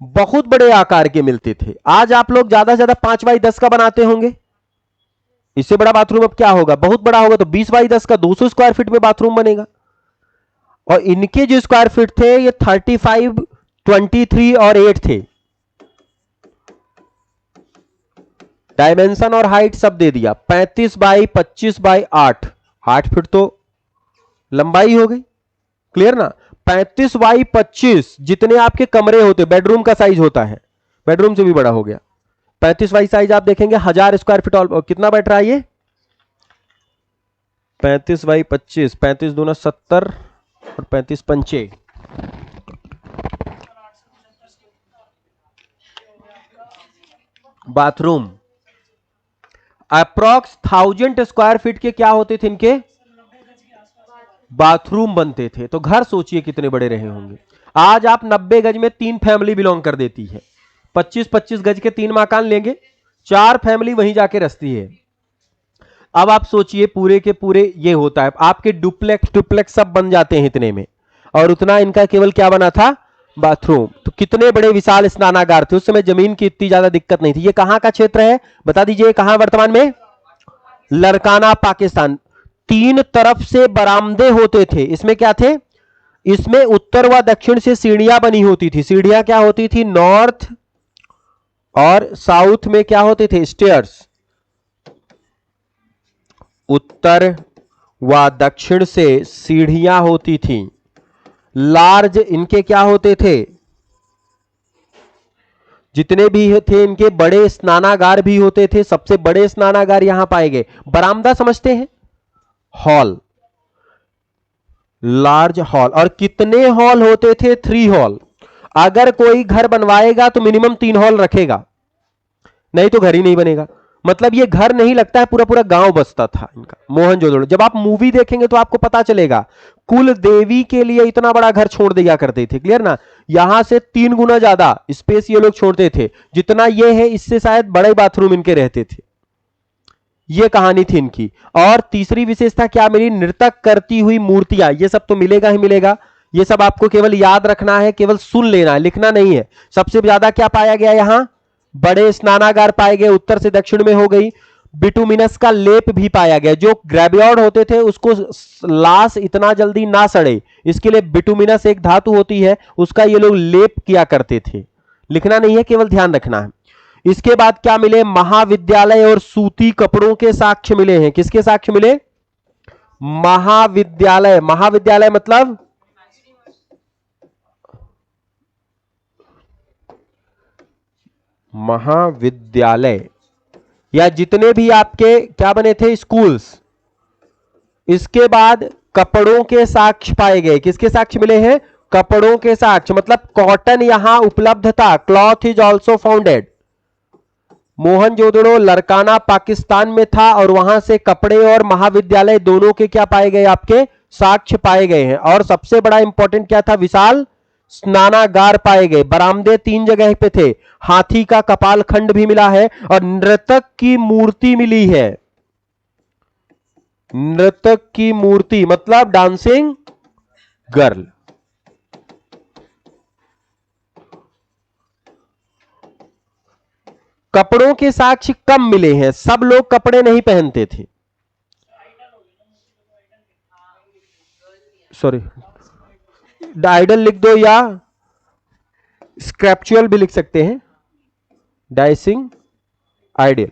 बहुत बड़े आकार के मिलते थे। आज आप लोग ज्यादा से ज्यादा 5x10 का बनाते होंगे। इससे बड़ा बाथरूम अब क्या होगा? बहुत बड़ा होगा तो 20x10 का 200 स्क्वायर फीट में बाथरूम बनेगा। और इनके जो स्क्वायर फीट थे ये 35, 23 और 8 थे। डायमेंशन और हाइट सब दे दिया। 35x25x8, 8 फीट तो लंबाई हो गई, क्लियर ना। 35x25 जितने आपके कमरे होते, बेडरूम का साइज होता है, बेडरूम से भी बड़ा हो गया। 35 साइज आप देखेंगे 1000 स्क्वायर फीट। कितना बैठ रहा है ये? 35x25, 35 दूना 70 और 35 पंचे, बाथरूम। अप्रॉक्स 1000 स्क्वायर फीट के क्या होते थे इनके? बाथरूम बनते थे। तो घर सोचिए कितने बड़े रहे होंगे। आज आप 90 गज में 3 फैमिली बिलोंग कर देती है। 25-25 गज के 3 मकान लेंगे, 4 फैमिली वहीं जाके रचती है। अब आप सोचिए पूरे के पूरे ये होता है। आपके डुप्लेक्स सब बन जाते हैं इतने में, और उतना इनका केवल क्या बना था? बाथरूम। तो कितने बड़े विशाल स्नानागार थे। उस समय जमीन की इतनी ज्यादा दिक्कत नहीं थी। ये कहां का क्षेत्र है बता दीजिए? कहां वर्तमान में? लरकाना, पाकिस्तान। 3 तरफ से बरामदे होते थे। इसमें क्या थे? इसमें उत्तर व दक्षिण से सीढ़ियां बनी होती थी। सीढ़ियां क्या होती थी? नॉर्थ और साउथ में क्या होते थे? स्टेयर्स। उत्तर व दक्षिण से सीढ़ियां होती थी। लार्ज इनके क्या होते थे? जितने भी थे इनके बड़े स्नानागार भी होते थे। सबसे बड़े स्नानागार यहां पाए गए। बरामदा समझते हैं? Hall, large hall. और कितने हॉल होते थे? 3 हॉल। अगर कोई घर बनवाएगा तो मिनिमम 3 हॉल रखेगा, नहीं तो घर ही नहीं बनेगा। मतलब ये घर नहीं लगता है, पूरा पूरा गांव बसता था इनका मोहनजोदड़ो। जब आप मूवी देखेंगे तो आपको पता चलेगा, कुल देवी के लिए इतना बड़ा घर छोड़ दिया करते थे, क्लियर ना। यहां से 3 गुना ज्यादा स्पेस ये लोग छोड़ते थे। जितना ये है इससे शायद बड़े बाथरूम इनके रहते थे। ये कहानी थी इनकी। और तीसरी विशेषता क्या मिली? नृतक करती हुई मूर्तियां। ये सब तो मिलेगा ही मिलेगा। ये सब आपको केवल याद रखना है, केवल सुन लेना है, लिखना नहीं है। सबसे ज्यादा क्या पाया गया? यहां बड़े स्नानागार पाए गए, उत्तर से दक्षिण में हो गई। बिटुमिनस का लेप भी पाया गया। जो ग्रेवियॉर्ड होते थे उसको लाश इतना जल्दी ना सड़े, इसके लिए बिटुमिनस एक धातु होती है, उसका ये लोग लेप किया करते थे। लिखना नहीं है, केवल ध्यान रखना है। इसके बाद क्या मिले? महाविद्यालय और सूती कपड़ों के साक्ष्य मिले हैं। किसके साक्ष्य मिले? महाविद्यालय। महाविद्यालय मतलब महाविद्यालय या जितने भी आपके क्या बने थे, स्कूल्स। इसके बाद कपड़ों के साक्ष्य पाए गए। किसके साक्ष्य मिले हैं? कपड़ों के साक्ष्य, मतलब कॉटन यहां उपलब्ध था। Cloth is also founded. Mohenjodaro Larkana Pakistan में था और वहां से कपड़े और महाविद्यालय दोनों के क्या पाए गए? आपके साक्ष्य पाए गए हैं। और सबसे बड़ा इंपॉर्टेंट क्या था? विशाल स्नानागार पाए गए। बरामदे 3 जगह पे थे। हाथी का कपाल खंड भी मिला है और नर्तक की मूर्ति मिली है। नर्तक की मूर्ति मतलब डांसिंग गर्ल। कपड़ों के साक्ष्य कम मिले हैं, सब लोग कपड़े नहीं पहनते थे। सॉरी, आइडल लिख दो या स्क्रैप्चुअल भी लिख सकते हैं। डांसिंग आइडल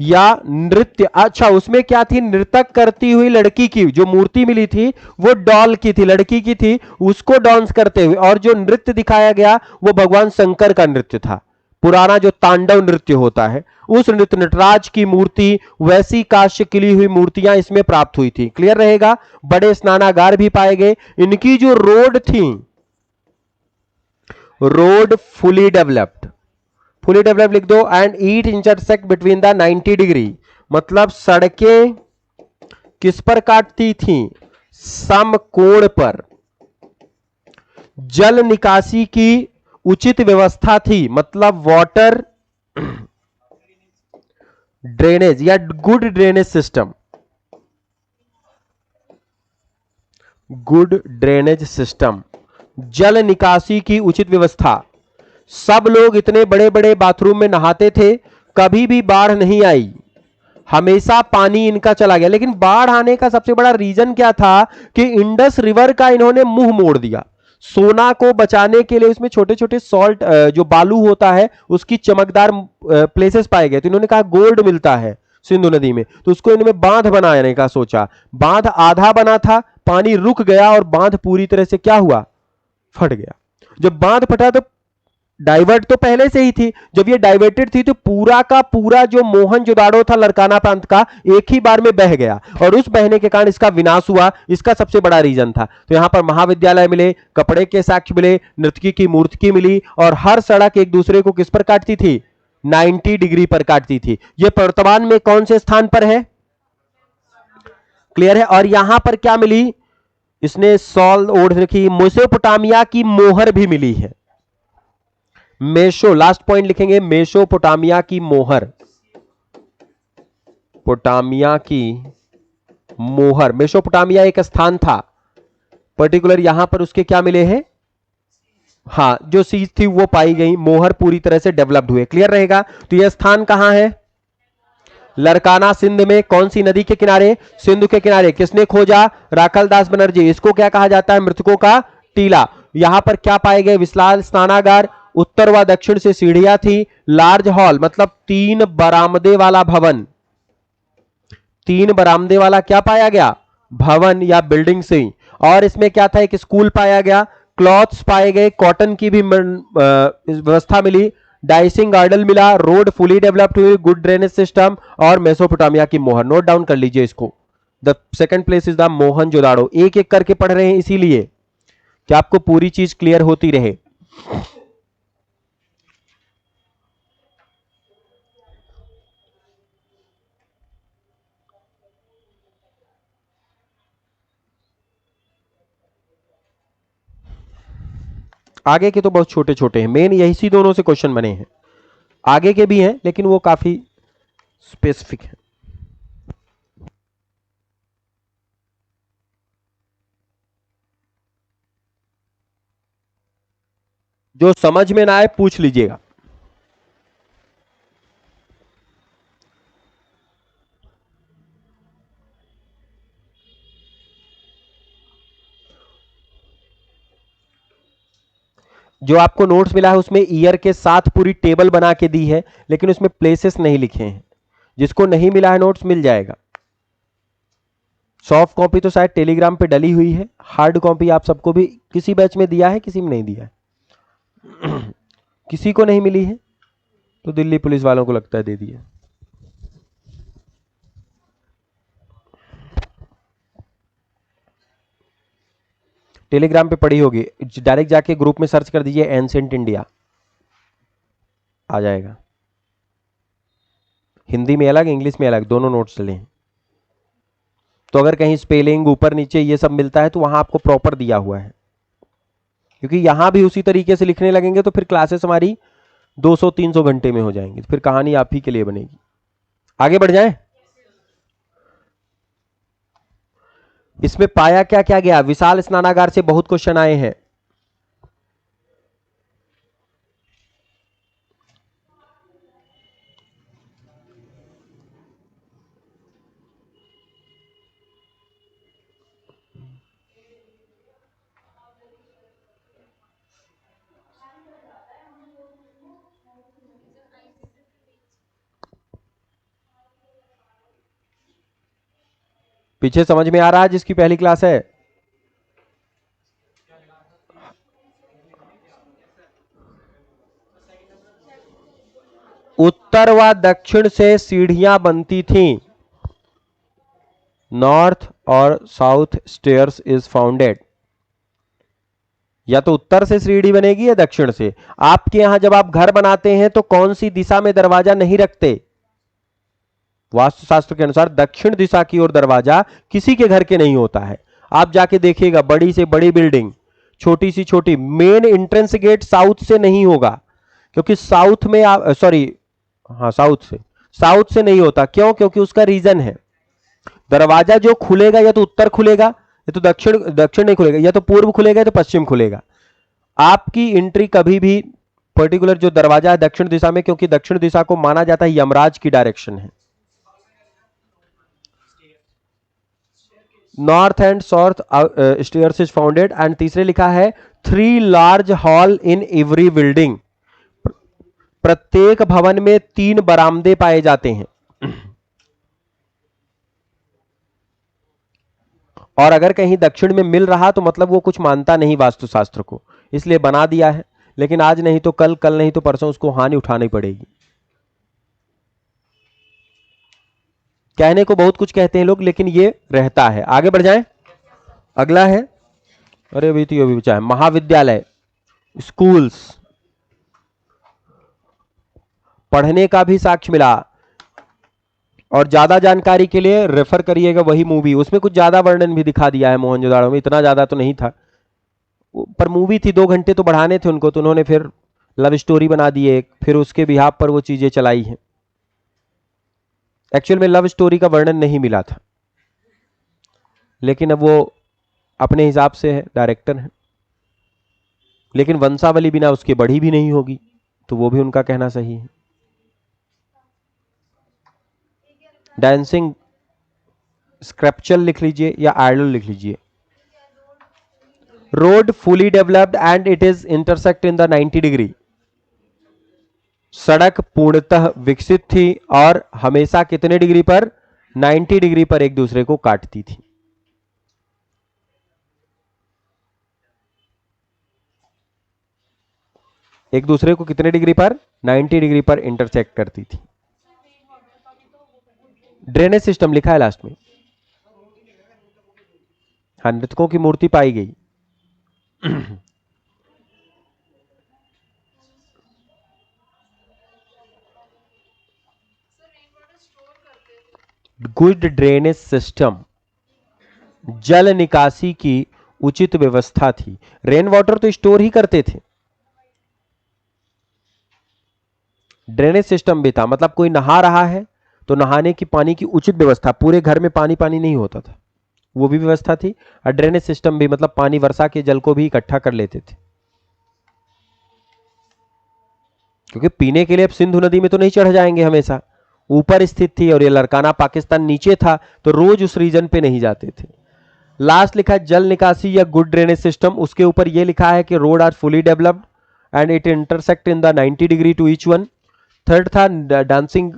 या नृत्य। अच्छा, उसमें क्या थी? नृतक करती हुई लड़की की जो मूर्ति मिली थी वो डॉल की थी, लड़की की थी, उसको डांस करते हुए। और जो नृत्य दिखाया गया वो भगवान शंकर का नृत्य था। पुराना जो तांडव नृत्य होता है उस नृत्य, नटराज की मूर्ति, वैसी काश्य किली हुई मूर्तियां इसमें प्राप्त हुई थी। क्लियर रहेगा। बड़े स्नानागार भी पाए गए। इनकी जो रोड थी, road fully developed. Fully develop लिख दो। And eat intersect between the 90 degree, मतलब सड़कें किस पर काटती थी? समकोण पर। जल निकासी की उचित व्यवस्था थी, मतलब वाटर ड्रेनेज या good drainage system. Good drainage system, जल निकासी की उचित व्यवस्था। सब लोग इतने बड़े बड़े बाथरूम में नहाते थे, कभी भी बाढ़ नहीं आई, हमेशा पानी इनका चला गया। लेकिन बाढ़ आने का सबसे बड़ा रीजन क्या था? कि इंडस रिवर का इन्होंने मुंह मोड़ दिया। सोना को बचाने के लिए उसमें छोटे छोटे सॉल्ट, जो बालू होता है, उसकी चमकदार प्लेसेस पाए गए। तो इन्होंने कहा गोल्ड मिलता है सिंधु नदी में, तो उसको इन्होंने बांध बनाने का सोचा। बांध आधा बना था, पानी रुक गया और बांध पूरी तरह से क्या हुआ? फट गया। जब बांध फटा तो डाइवर्ट तो पहले से ही थी, जब ये डाइवर्टेड थी तो पूरा का पूरा जो मोहनजोदाड़ो था लरकाना प्रांत का, एक ही बार में बह गया और उस बहने के कारण इसका विनाश हुआ। इसका सबसे बड़ा रीजन था। तो यहां पर महाविद्यालय मिले, कपड़े के साक्ष्य मिले, नर्तकी की मूर्ति मिली, और हर सड़क एक दूसरे को किस पर काटती थी? 90 डिग्री पर काटती थी। यह वर्तमान में कौन से स्थान पर है? क्लियर है। और यहां पर क्या मिली? इसने सॉल ओढ़ रखी, मेसोपोटामिया की मोहर भी मिली है। मेशो, लास्ट पॉइंट लिखेंगे, मेसोपोटामिया की मोहर। पोटामिया की मोहर, मेसोपोटामिया एक स्थान था पर्टिकुलर, यहां पर उसके क्या मिले हैं? हाँ, जो चीज थी वो पाई गई, मोहर पूरी तरह से डेवलप्ड हुए। क्लियर रहेगा। तो यह स्थान कहां है? लरकाना सिंध में। कौन सी नदी के किनारे? सिंधु के किनारे। किसने खोजा? राखल दास बनर्जी। इसको क्या कहा जाता है? मृतकों का टीला। यहां पर क्या पाए गए? विशाल स्नानागार, उत्तर व दक्षिण से सीढ़ियां थी, लार्ज हॉल मतलब 3 बरामदे वाला भवन। 3 बरामदे वाला क्या पाया गया? भवन या बिल्डिंग से। और इसमें क्या था? एक स्कूल पाया गया, क्लॉथ्स पाए गए, कॉटन की भी व्यवस्था मिली, डाइसिंग गार्डन मिला, रोड फुली डेवलप्ड हुई, गुड ड्रेनेज सिस्टम, और मेसोपोटामिया की मोहर। नोट डाउन कर लीजिए इसको। The second place is the Mohenjodaro. एक एक करके पढ़ रहे हैं इसीलिए कि आपको पूरी चीज क्लियर होती रहे। आगे के तो बहुत छोटे छोटे हैं, मेन यही सी दोनों से क्वेश्चन बने हैं। आगे के भी हैं लेकिन वो काफी स्पेसिफिक है। जो समझ में ना आए पूछ लीजिएगा। जो आपको नोट्स मिला है उसमें ईयर के साथ पूरी टेबल बना के दी है, लेकिन उसमें प्लेसेस नहीं लिखे हैं। जिसको नहीं मिला है नोट्स मिल जाएगा। सॉफ्ट कॉपी तो शायद टेलीग्राम पे डली हुई है, हार्ड कॉपी आप सबको भी किसी बैच में दिया है, किसी में नहीं दिया है। किसी को नहीं मिली है तो दिल्ली पुलिस वालों को लगता है दे दिया। टेलीग्राम पे पड़ी होगी, डायरेक्ट जाके ग्रुप में सर्च कर दीजिए एंसेंट इंडिया, आ जाएगा। हिंदी में अलग, इंग्लिश में अलग, दोनों नोट्स चले हैं। तो अगर कहीं स्पेलिंग ऊपर नीचे ये सब मिलता है तो वहां आपको प्रॉपर दिया हुआ है, क्योंकि यहां भी उसी तरीके से लिखने लगेंगे तो फिर क्लासेस हमारी 200-300 घंटे में हो जाएंगी, फिर कहानी आप ही के लिए बनेगी। आगे बढ़ जाएं। इसमें पाया क्या क्या गया? विशाल स्नानागार से बहुत क्वेश्चन आए हैं। पीछे समझ में आ रहा है जिसकी पहली क्लास है? उत्तर व दक्षिण से सीढ़ियां बनती थीं। नॉर्थ और साउथ स्टेयर्स इज फाउंडेड। या तो उत्तर से सीढ़ी बनेगी या दक्षिण से। आपके यहां जब आप घर बनाते हैं तो कौन सी दिशा में दरवाजा नहीं रखते? वास्तुशास्त्र के अनुसार दक्षिण दिशा की ओर दरवाजा किसी के घर के नहीं होता है। आप जाके देखिएगा, बड़ी से बड़ी बिल्डिंग, छोटी सी छोटी, मेन एंट्रेंस गेट साउथ से नहीं होगा, क्योंकि साउथ में आप हाँ साउथ से नहीं होता। क्यों? क्योंकि उसका रीजन है, दरवाजा जो खुलेगा या तो उत्तर खुलेगा या तो दक्षिण नहीं खुलेगा, या तो पूर्व खुलेगा या तो पश्चिम खुलेगा। आपकी एंट्री कभी भी पर्टिकुलर जो दरवाजा है दक्षिण दिशा में, क्योंकि दक्षिण दिशा को माना जाता है यमराज की डायरेक्शन है। North and south stairs is founded. And तीसरे लिखा है 3 large hall in every building. प्रत्येक भवन में 3 बरामदे पाए जाते हैं। और अगर कहीं दक्षिण में मिल रहा तो मतलब वो कुछ मानता नहीं वास्तुशास्त्र को, इसलिए बना दिया है। लेकिन आज नहीं तो कल, कल नहीं तो परसों उसको हानि उठानी पड़ेगी। कहने को बहुत कुछ कहते हैं लोग, लेकिन ये रहता है। आगे बढ़ जाएं। अगला है, अरे अभी तो ये भी बचा है, महाविद्यालय, स्कूल्स। पढ़ने का भी साक्ष्य मिला। और ज्यादा जानकारी के लिए रेफर करिएगा वही मूवी, उसमें कुछ ज्यादा वर्णन भी दिखा दिया है मोहनजोदाड़ो में, इतना ज्यादा तो नहीं था, पर मूवी थी, 2 घंटे तो बढ़ाने थे उनको, तो उन्होंने फिर लव स्टोरी बना दी एक, फिर उसके बिहाफ पर वो चीजें चलाई हैं। एक्चुअल में लव स्टोरी का वर्णन नहीं मिला था, लेकिन अब वो अपने हिसाब से है, डायरेक्टर है। लेकिन वंशावली बिना उसके बढ़ी भी नहीं होगी, तो वो भी उनका कहना सही है। डांसिंग स्क्रैप्चल लिख लीजिए या आइडल लिख लीजिए। Road fully developed and it is intersect in the 90 degree. सड़क पूर्णतः विकसित थी और हमेशा कितने डिग्री पर? 90 डिग्री पर एक दूसरे को काटती थी। एक दूसरे को कितने डिग्री पर? 90 डिग्री पर इंटरसेक्ट करती थी। ड्रेनेज सिस्टम लिखा है लास्ट में। हाँ, मृतकों की मूर्ति पाई गई। गुड ड्रेनेज सिस्टम, जल निकासी की उचित व्यवस्था थी। रेन वाटर तो स्टोर ही करते थे। ड्रेनेज सिस्टम भी था, मतलब कोई नहा रहा है तो नहाने की पानी की उचित व्यवस्था, पूरे घर में पानी पानी नहीं होता था, वो भी व्यवस्था थी। और ड्रेनेज सिस्टम भी, मतलब पानी वर्षा के जल को भी इकट्ठा कर लेते थे, क्योंकि पीने के लिए अब सिंधु नदी में तो नहीं चढ़ जाएंगे, हमेशा ऊपर स्थित थी और ये लड़काना पाकिस्तान नीचे था, तो रोज उस रीजन पे नहीं जाते थे। लास्ट लिखा है जल निकासी या गुड ड्रेनेज सिस्टम, उसके ऊपर ये लिखा है कि road are fully developed, and it intersect in the 90 degree to each one. Third था डांसिंग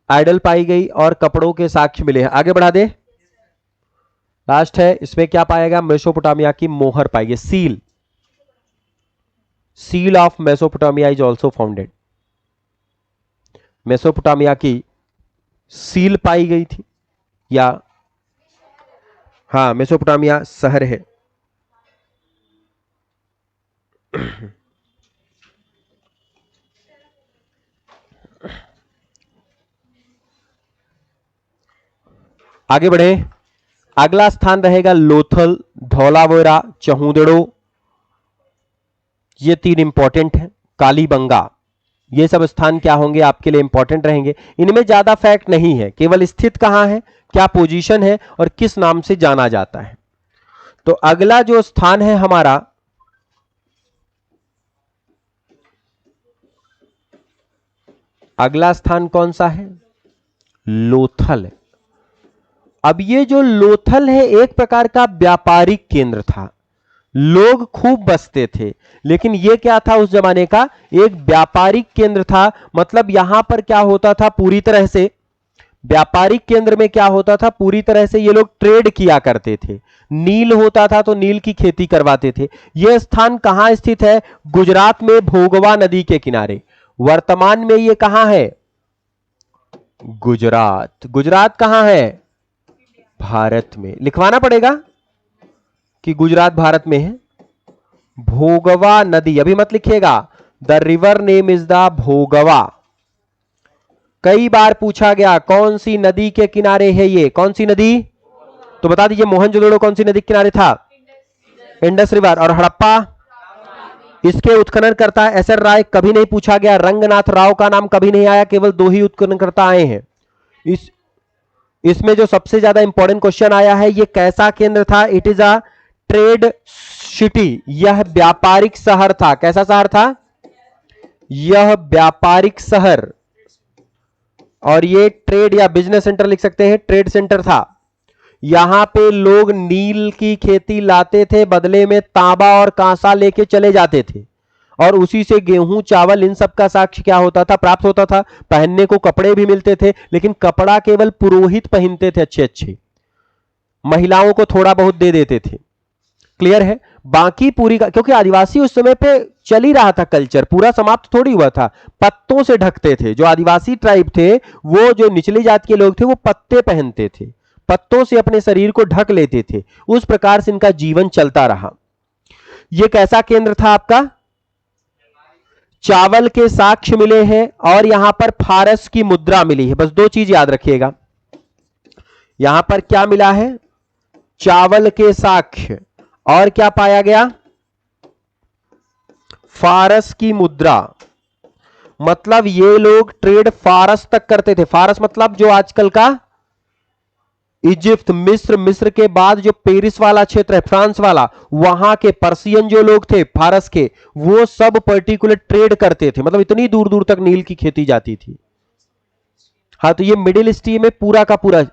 आइडल पाई गई और कपड़ों के साक्ष्य मिले हैं। आगे बढ़ा दे। लास्ट है, इसमें क्या पाया गया? मेसोपोटामिया की मोहर पाई गई, seal. Seal of Mesopotamia is also founded. Mesopotamia की सील पाई गई थी, या हाँ मेसोपोटामिया शहर है। आगे बढ़े। अगला स्थान रहेगा लोथल, धौलावोरा, चहुदेड़ो। ये तीन इंपॉर्टेंट है। कालीबंगा, ये सब स्थान क्या होंगे आपके लिए इंपॉर्टेंट रहेंगे। इनमें ज्यादा फैक्ट नहीं है, केवल स्थित कहां है, क्या पोजीशन है और किस नाम से जाना जाता है। तो अगला जो स्थान है हमारा, अगला स्थान कौन सा है? लोथल। अब ये जो लोथल है एक प्रकार का व्यापारिक केंद्र था, लोग खूब बसते थे, लेकिन ये क्या था उस जमाने का? एक व्यापारिक केंद्र था। मतलब यहां पर क्या होता था, पूरी तरह से व्यापारिक केंद्र में क्या होता था, पूरी तरह से ये लोग ट्रेड किया करते थे। नील होता था तो नील की खेती करवाते थे। यह स्थान कहां स्थित है? गुजरात में, भोगवा नदी के किनारे। वर्तमान में ये कहां है? गुजरात। गुजरात कहां है? भारत में। लिखवाना पड़ेगा कि गुजरात भारत में है। भोगवा नदी, अभी मत लिखिएगा। The river name is the Bhogava. कई बार पूछा गया कौन सी नदी के किनारे है ये, कौन सी नदी? तो बता दीजिए मोहनजोदड़ो कौन सी नदी के किनारे था? Indus river. और हड़प्पा, इसके उत्खननकर्ता एसआर राय कभी नहीं पूछा गया। रंगनाथ राव का नाम कभी नहीं आया, केवल दो ही उत्खननकर्ता आए हैं। इसमें जो सबसे ज्यादा इंपॉर्टेंट क्वेश्चन आया है, ये कैसा केंद्र था? It is a trade city. यह व्यापारिक शहर था। कैसा शहर था? यह व्यापारिक शहर। और ये ट्रेड या बिजनेस सेंटर लिख सकते हैं, ट्रेड सेंटर था। यहां पे लोग नील की खेती लाते थे, बदले में तांबा और कांसा लेके चले जाते थे, और उसी से गेहूं, चावल, इन सब का साक्ष्य क्या होता था? प्राप्त होता था। पहनने को कपड़े भी मिलते थे, लेकिन कपड़ा केवल पुरोहित पहनते थे अच्छे अच्छे, महिलाओं को थोड़ा बहुत दे देते थे। क्लियर है? बाकी पूरी का, क्योंकि आदिवासी उस समय पे चल ही रहा था, कल्चर पूरा समाप्त थोड़ी हुआ था। पत्तों से ढकते थे। जो आदिवासी ट्राइब थे, वो जो निचली जाति के लोग थे, वो पत्ते पहनते थे, पत्तों से अपने शरीर को ढक लेते थे। उस प्रकार से इनका जीवन चलता रहा। यह कैसा केंद्र था आपका? चावल के साक्ष्य मिले हैं और यहां पर फारस की मुद्रा मिली है। बस दो चीज याद रखिएगा, यहां पर क्या मिला है? चावल के साक्ष्य, और क्या पाया गया? फारस की मुद्रा। मतलब ये लोग ट्रेड फारस तक करते थे। फारस मतलब जो आजकल का इजिप्ट, मिस्र, मिस्र के बाद जो पेरिस वाला क्षेत्र है, फ्रांस वाला, वहां के पर्सियन जो लोग थे फारस के, वो सब पर्टिकुलर ट्रेड करते थे। मतलब इतनी दूर दूर तक नील की खेती जाती थी। हाँ, तो ये मिडिल ईस्ट में पूरा का पूरा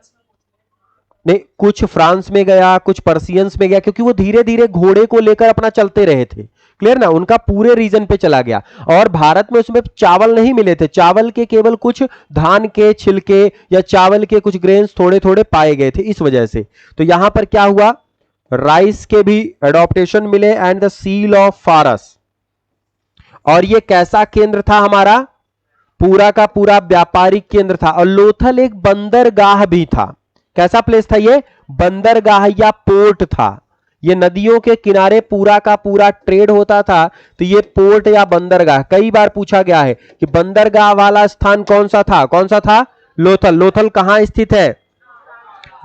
नहीं, कुछ फ्रांस में गया, कुछ पर्सियंस में गया, क्योंकि वो धीरे धीरे घोड़े को लेकर अपना चलते रहे थे। क्लियर ना? उनका पूरे रीजन पे चला गया। और भारत में उसमें चावल नहीं मिले थे, चावल के केवल कुछ धान के छिलके या चावल के कुछ ग्रेन्स थोड़े थोड़े पाए गए थे, इस वजह से। तो यहां पर क्या हुआ? राइस के भी एडॉप्टेशन मिले एंड द सील ऑफ फारस। और ये कैसा केंद्र था हमारा? पूरा का पूरा व्यापारिक केंद्र था। और लोथल एक बंदरगाह भी था। कैसा प्लेस था ये? बंदरगाह या पोर्ट था। ये नदियों के किनारे पूरा का पूरा ट्रेड होता था, तो ये पोर्ट या बंदरगाह। कई बार पूछा गया है कि बंदरगाह वाला स्थान कौन सा था? कौन सा था? लोथल। लोथल कहां स्थित है?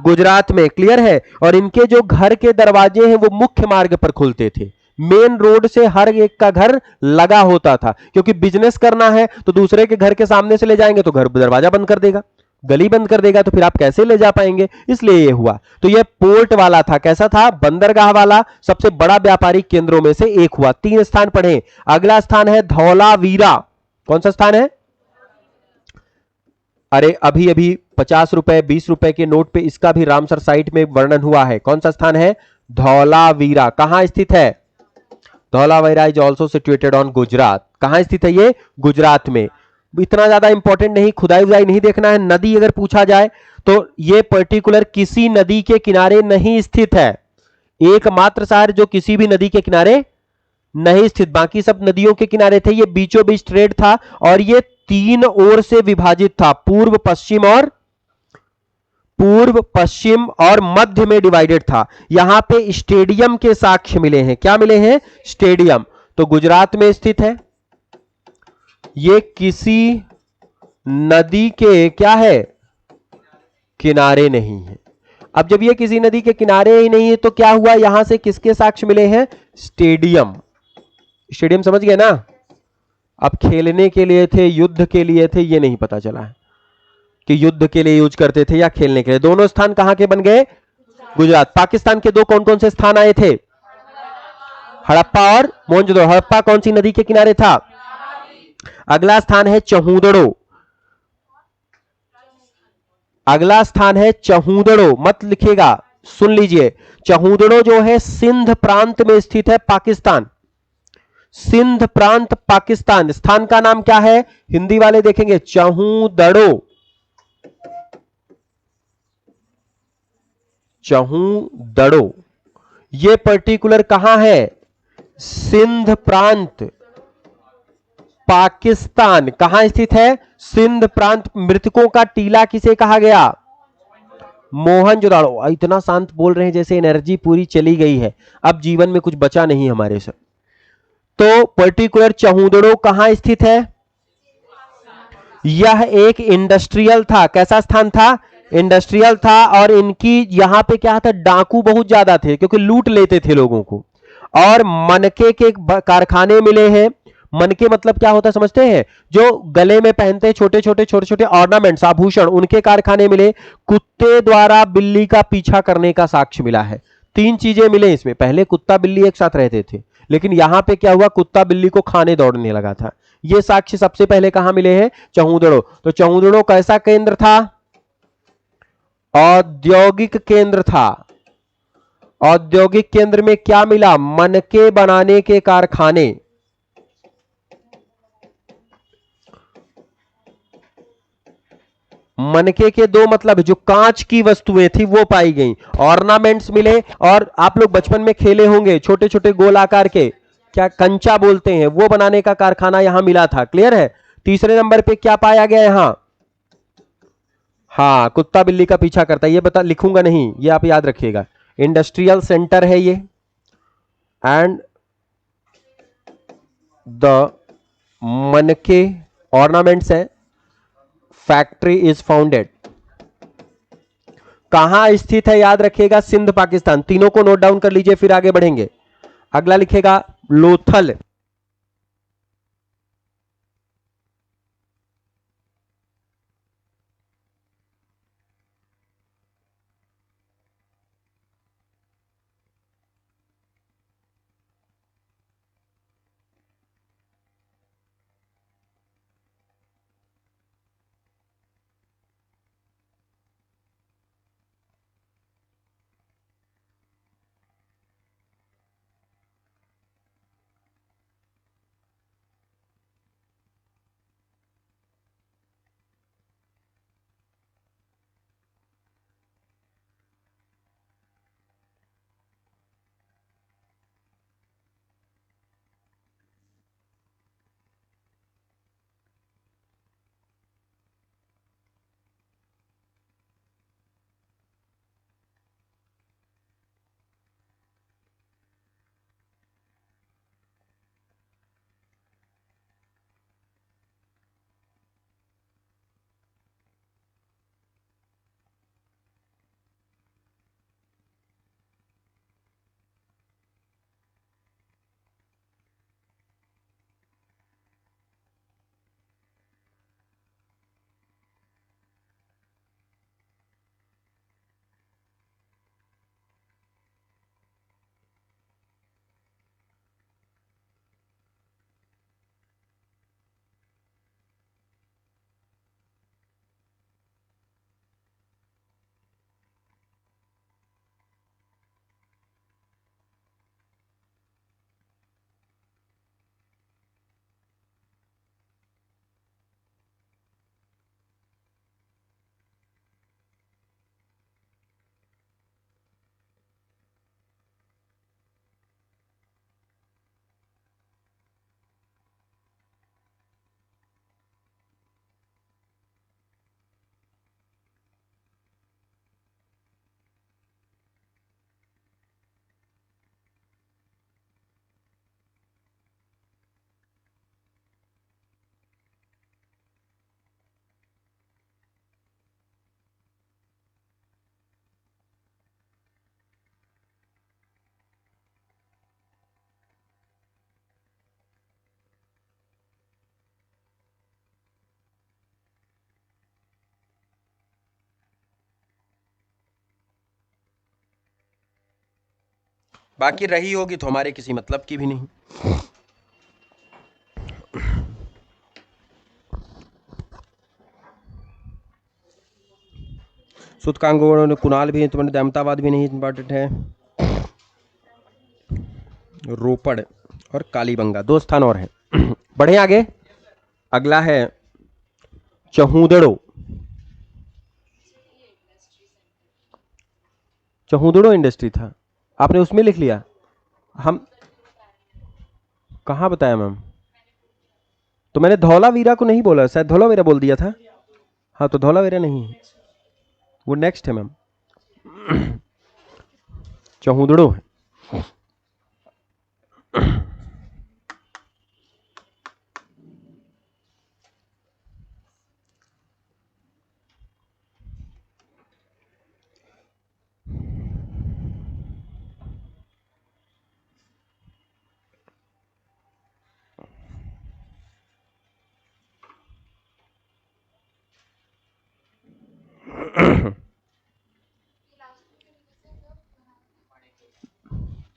गुजरात में। क्लियर है? और इनके जो घर के दरवाजे हैं वो मुख्य मार्ग पर खुलते थे। मेन रोड से हर एक का घर लगा होता था, क्योंकि बिजनेस करना है तो दूसरे के घर के सामने से ले जाएंगे तो घर दरवाजा बंद कर देगा, गली बंद कर देगा, तो फिर आप कैसे ले जा पाएंगे? इसलिए ये हुआ। तो ये पोर्ट वाला था। कैसा था? बंदरगाह वाला। सबसे बड़ा व्यापारिक केंद्रों में से एक हुआ। 3 स्थान पढ़े। अगला स्थान है धौलावीरा। कौन सा स्थान है? अरे अभी अभी 50 रुपए 20 रुपए के नोट पे इसका भी रामसर साइट में वर्णन हुआ है। कौन सा स्थान है? धौलावीरा। कहां स्थित है? Dholavira is also situated on Gujarat. कहां स्थित है ये? गुजरात में। इतना ज्यादा इंपॉर्टेंट नहीं, खुदाई उदाई नहीं देखना है। नदी अगर पूछा जाए तो ये पर्टिकुलर किसी नदी के किनारे नहीं स्थित है। एकमात्र शहर जो किसी भी नदी के किनारे नहीं स्थित, बाकी सब नदियों के किनारे थे। ये बीचों बीच ट्रेड था और ये 3 ओर से विभाजित था, पूर्व पश्चिम और मध्य में डिवाइडेड था। यहां पे स्टेडियम के साक्ष्य मिले हैं। क्या मिले हैं? स्टेडियम। तो गुजरात में स्थित है। ये किसी नदी के क्या है? किनारे नहीं है। अब जब ये किसी नदी के किनारे ही नहीं है तो क्या हुआ? यहां से किसके साक्ष्य मिले हैं? स्टेडियम। स्टेडियम समझ गए ना? अब खेलने के लिए थे, युद्ध के लिए थे, ये नहीं पता चला है कि युद्ध के लिए यूज करते थे या खेलने के लिए। दोनों स्थान कहां के बन गए? गुजरात। पाकिस्तान के दो कौन कौन से स्थान आए थे? हड़प्पा और मोहनजोदड़ो। हड़प्पा कौन सी नदी के किनारे था? अगला स्थान है चहूदड़ो। अगला स्थान है चहूदड़ो, मत लिखिएगा, सुन लीजिए। चहूदड़ो जो है सिंध प्रांत में स्थित है, पाकिस्तान। सिंध प्रांत पाकिस्तान। स्थान का नाम क्या है? हिंदी वाले देखेंगे, चहूदड़ो। चहूदड़ो ये पर्टिकुलर कहां है? सिंध प्रांत पाकिस्तान। कहां स्थित है? सिंध प्रांत। मृतकों का टीला किसे कहा गया? मोहनजोदड़ो। इतना शांत बोल रहे हैं जैसे एनर्जी पूरी चली गई है, अब जीवन में कुछ बचा नहीं हमारे से। तो पर्टिकुलर चहूदड़ो कहां स्थित है? यह एक इंडस्ट्रियल था। कैसा स्थान था? इंडस्ट्रियल था। और इनकी यहां पे क्या था? डाकू बहुत ज्यादा थे क्योंकि लूट लेते थे लोगों को। और मनके के कारखाने मिले हैं। मनके मतलब क्या होता है समझते हैं? जो गले में पहनते हैं छोटे छोटे ऑर्नामेंट्स, आभूषण, उनके कारखाने मिले। कुत्ते द्वारा बिल्ली का पीछा करने का साक्ष्य मिला है। 3 चीजें मिले इसमें। पहले कुत्ता बिल्ली एक साथ रहते थे, लेकिन यहां पे क्या हुआ? कुत्ता बिल्ली को खाने दौड़ने लगा था। ये साक्ष्य सबसे पहले कहां मिले हैं? चहूदड़ो। तो चहूदड़ो कैसा केंद्र था? औद्योगिक केंद्र था। औद्योगिक केंद्र में क्या मिला? मनके बनाने के कारखाने। मनके के दो मतलब, जो कांच की वस्तुएं थी वो पाई गई। ऑर्नामेंट्स मिले। और आप लोग बचपन में खेले होंगे छोटे छोटे गोल आकार के, क्या कंचा बोलते हैं, वो बनाने का कारखाना यहां मिला था। क्लियर है? तीसरे नंबर पे क्या पाया गया यहां? हाँ, कुत्ता बिल्ली का पीछा करता है। ये बता, लिखूंगा नहीं, ये आप याद रखिएगा। इंडस्ट्रियल सेंटर है ये। एंड द मनके ऑर्नामेंट्स है। Factory is founded. कहां स्थित है? याद रखिएगा, सिंध पाकिस्तान। तीनों को नोट डाउन कर लीजिए, फिर आगे बढ़ेंगे। अगला लिखेगा लोथल। बाकी रही होगी तो हमारे किसी मतलब की भी नहीं। सूतकांगो कुणाल भी, तुम्हारे दमताबाद भी नहीं इंपॉर्टेंट है। रोपड़ और कालीबंगा 2 स्थान और हैं। बढ़े आगे। अगला है चहूदड़ो। चहूदड़ो इंडस्ट्री था, आपने उसमें लिख लिया। हम कहाँ बताया मैम? तो मैंने धौलावीरा को नहीं बोला, शायद धौलावीरा बोल दिया था। हाँ तो धौलावीरा नहीं है, वो नेक्स्ट है मैम। चहूदड़ो है।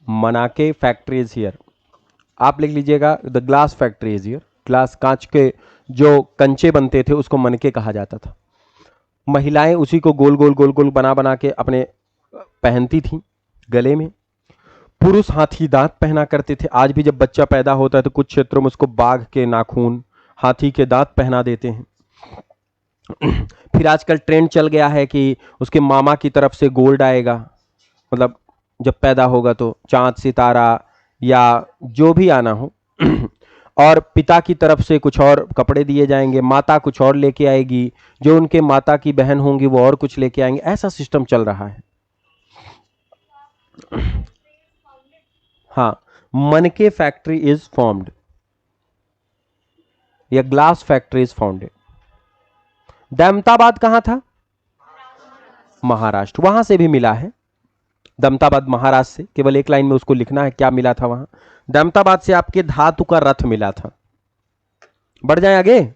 मनाके फैक्ट्री इज हियर, आप लिख लीजिएगा the glass factory is here. Glass, कांच के जो कंचे बनते थे उसको मनके कहा जाता था। महिलाएं उसी को गोल गोल गोल गोल बना बना के अपने पहनती थी गले में। पुरुष हाथी दांत पहना करते थे। आज भी जब बच्चा पैदा होता है तो कुछ क्षेत्रों में उसको बाघ के नाखून, हाथी के दांत पहना देते हैं। फिर आजकल ट्रेंड चल गया है कि उसके मामा की तरफ से गोल्ड आएगा, मतलब जब पैदा होगा तो चांद सितारा या जो भी आना हो। और पिता की तरफ से कुछ और कपड़े दिए जाएंगे, माता कुछ और लेके आएगी, जो उनके माता की बहन होंगी वो और कुछ लेके आएंगे। ऐसा सिस्टम चल रहा है। हाँ, मनके फैक्ट्री इज फॉर्म्ड या ग्लास फैक्ट्री इज फाउंडेड। दमताबाद कहां था? महाराष्ट्र, वहां से भी मिला है। दमताबाद महाराष्ट्र से, केवल एक लाइन में उसको लिखना है क्या मिला था वहां। दमताबाद से आपके धातु का रथ मिला था। बढ़ जाए आगे,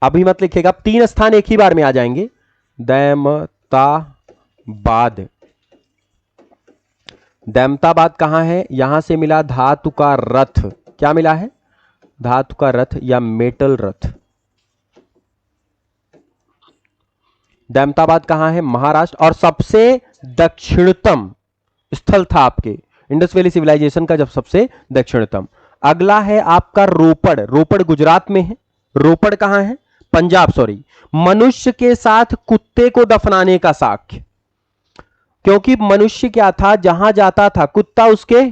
अभी मत लिखेगा, 3 स्थान एक ही बार में आ जाएंगे। दमताबाद, दमताबाद कहां है? यहां से मिला धातु का रथ। क्या मिला है? धातु का रथ या मेटल रथ। दमताबाद कहां है? महाराष्ट्र। और सबसे दक्षिणतम स्थल था आपके इंडस वैली सिविलाइजेशन का, जब सबसे दक्षिणतम। अगला है आपका रोपड़। रोपड़ गुजरात में है। रोपड़ कहां है? पंजाब, सॉरी। मनुष्य के साथ कुत्ते को दफनाने का साक्ष्य, क्योंकि मनुष्य क्या था, जहां जाता था कुत्ता उसके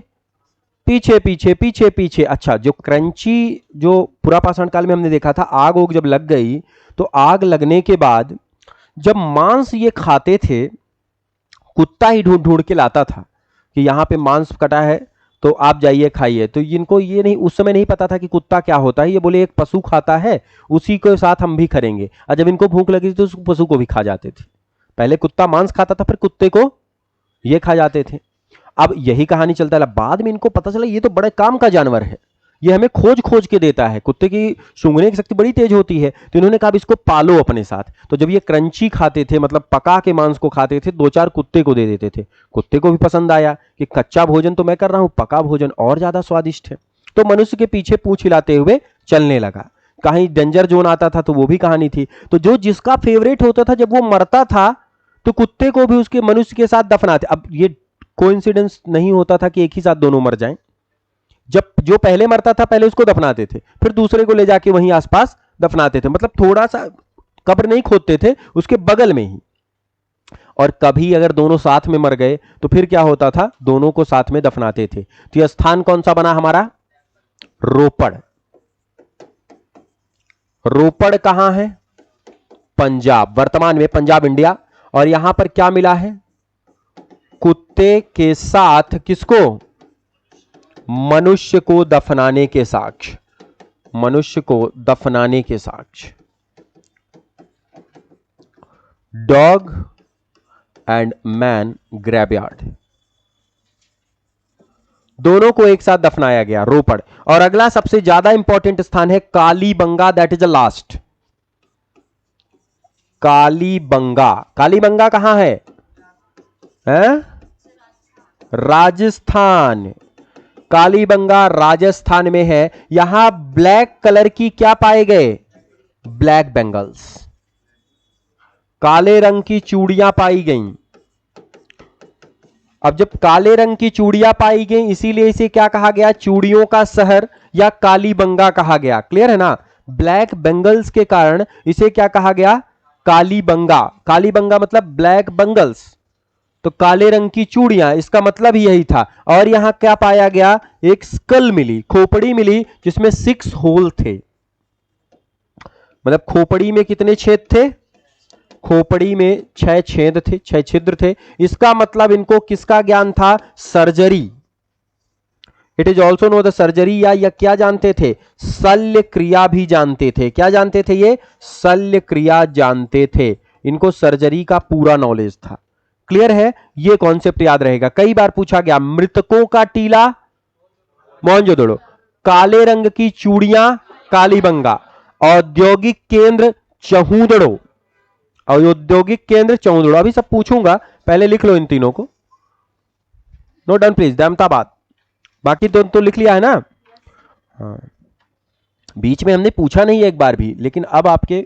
पीछे पीछे पीछे पीछे। अच्छा, जो क्रंची, जो पुरापाषाण काल में हमने देखा था, आग ओग जब लग गई तो आग लगने के बाद जब मांस ये खाते थे, कुत्ता ही ढूंढ ढूंढ के लाता था कि यहां पे मांस कटा है तो आप जाइए खाइए। तो इनको ये नहीं, उस समय नहीं पता था कि कुत्ता क्या होता है। ये बोले एक पशु खाता है, उसी के साथ हम भी करेंगे। और जब इनको भूख लगी तो उस पशु को भी खा जाते थे। पहले कुत्ता मांस खाता था, फिर कुत्ते को ये खा जाते थे। अब यही कहानी चलता है। बाद में इनको पता चला ये तो बड़े काम का जानवर है, ये हमें खोज खोज के देता है। कुत्ते की सूंघने की शक्ति बड़ी तेज होती है, तो इन्होंने कहा इसको पालो अपने साथ। तो जब ये क्रंची खाते थे, मतलब पका के मांस को खाते थे, 2-4 कुत्ते को दे देते थे। कुत्ते को भी पसंद आया कि कच्चा भोजन तो मैं कर रहा हूं, पका भोजन और ज्यादा स्वादिष्ट है। तो मनुष्य के पीछे पूंछ हिलाते हुए चलने लगा। कहीं डेंजर जोन आता था तो वो भी कहानी थी। तो जो जिसका फेवरेट होता था, जब वो मरता था तो कुत्ते को भी उसके मनुष्य के साथ दफनाते। अब ये कोइंसिडेंस नहीं होता था कि एक ही साथ दोनों मर जाएं। जब जो पहले मरता था पहले उसको दफनाते थे, फिर दूसरे को ले जाके वहीं आसपास दफनाते थे। मतलब थोड़ा सा कब्र नहीं खोदते थे, उसके बगल में ही। और कभी अगर दोनों साथ में मर गए तो फिर क्या होता था, दोनों को साथ में दफनाते थे। तो यह स्थान कौन सा बना हमारा? रोपड़। रोपड़ कहां है? पंजाब, वर्तमान में पंजाब, इंडिया। और यहां पर क्या मिला है? कुत्ते के साथ किसको? मनुष्य को दफनाने के साक्ष्य। मनुष्य को दफनाने के साक्ष्य। डॉग एंड मैन ग्रैवयार्ड, दोनों को एक साथ दफनाया गया, रोपड़। और अगला सबसे ज्यादा इंपॉर्टेंट स्थान है Kalibangan, that is the last. Kalibangan, Kalibangan कहां है? राजस्थान। कालीबंगा राजस्थान में है। यहां ब्लैक कलर की क्या पाए गए? Black bangles. काले रंग की चूड़ियां पाई गईं। अब जब काले रंग की चूड़ियां पाई गई, इसीलिए इसे क्या कहा गया? चूड़ियों का शहर या कालीबंगा कहा गया। क्लियर है ना? ब्लैक बेंगल्स के कारण इसे क्या कहा गया? कालीबंगा। कालीबंगा मतलब ब्लैक बेंगल्स, तो काले रंग की चूड़ियां, इसका मतलब ही यही था। और यहां क्या पाया गया? एक स्कल मिली, खोपड़ी मिली, जिसमें 6 होल थे। मतलब खोपड़ी में कितने छेद थे? खोपड़ी में 6 छेद थे, 6 छिद्र थे। इसका मतलब इनको किसका ज्ञान था? Surgery. It is also know the surgery, या क्या जानते थे? शल्य क्रिया भी जानते थे। क्या जानते थे ये? शल्य क्रिया जानते थे। इनको सर्जरी का पूरा नॉलेज था। क्लियर है? ये कॉन्सेप्ट याद रहेगा, कई बार पूछा गया। मृतकों का टीला मोहनजोदड़ो, काले रंग की चूड़ियां कालीबंगा, औद्योगिक केंद्र चहूदड़ो। औद्योगिक केंद्र चौंदड़ो, अभी सब पूछूंगा, पहले लिख लो इन तीनों को। Note down please. दमताबाद, बाकी तो लिख लिया है ना? हाँ, बीच में हमने पूछा नहीं एक बार भी, लेकिन अब आपके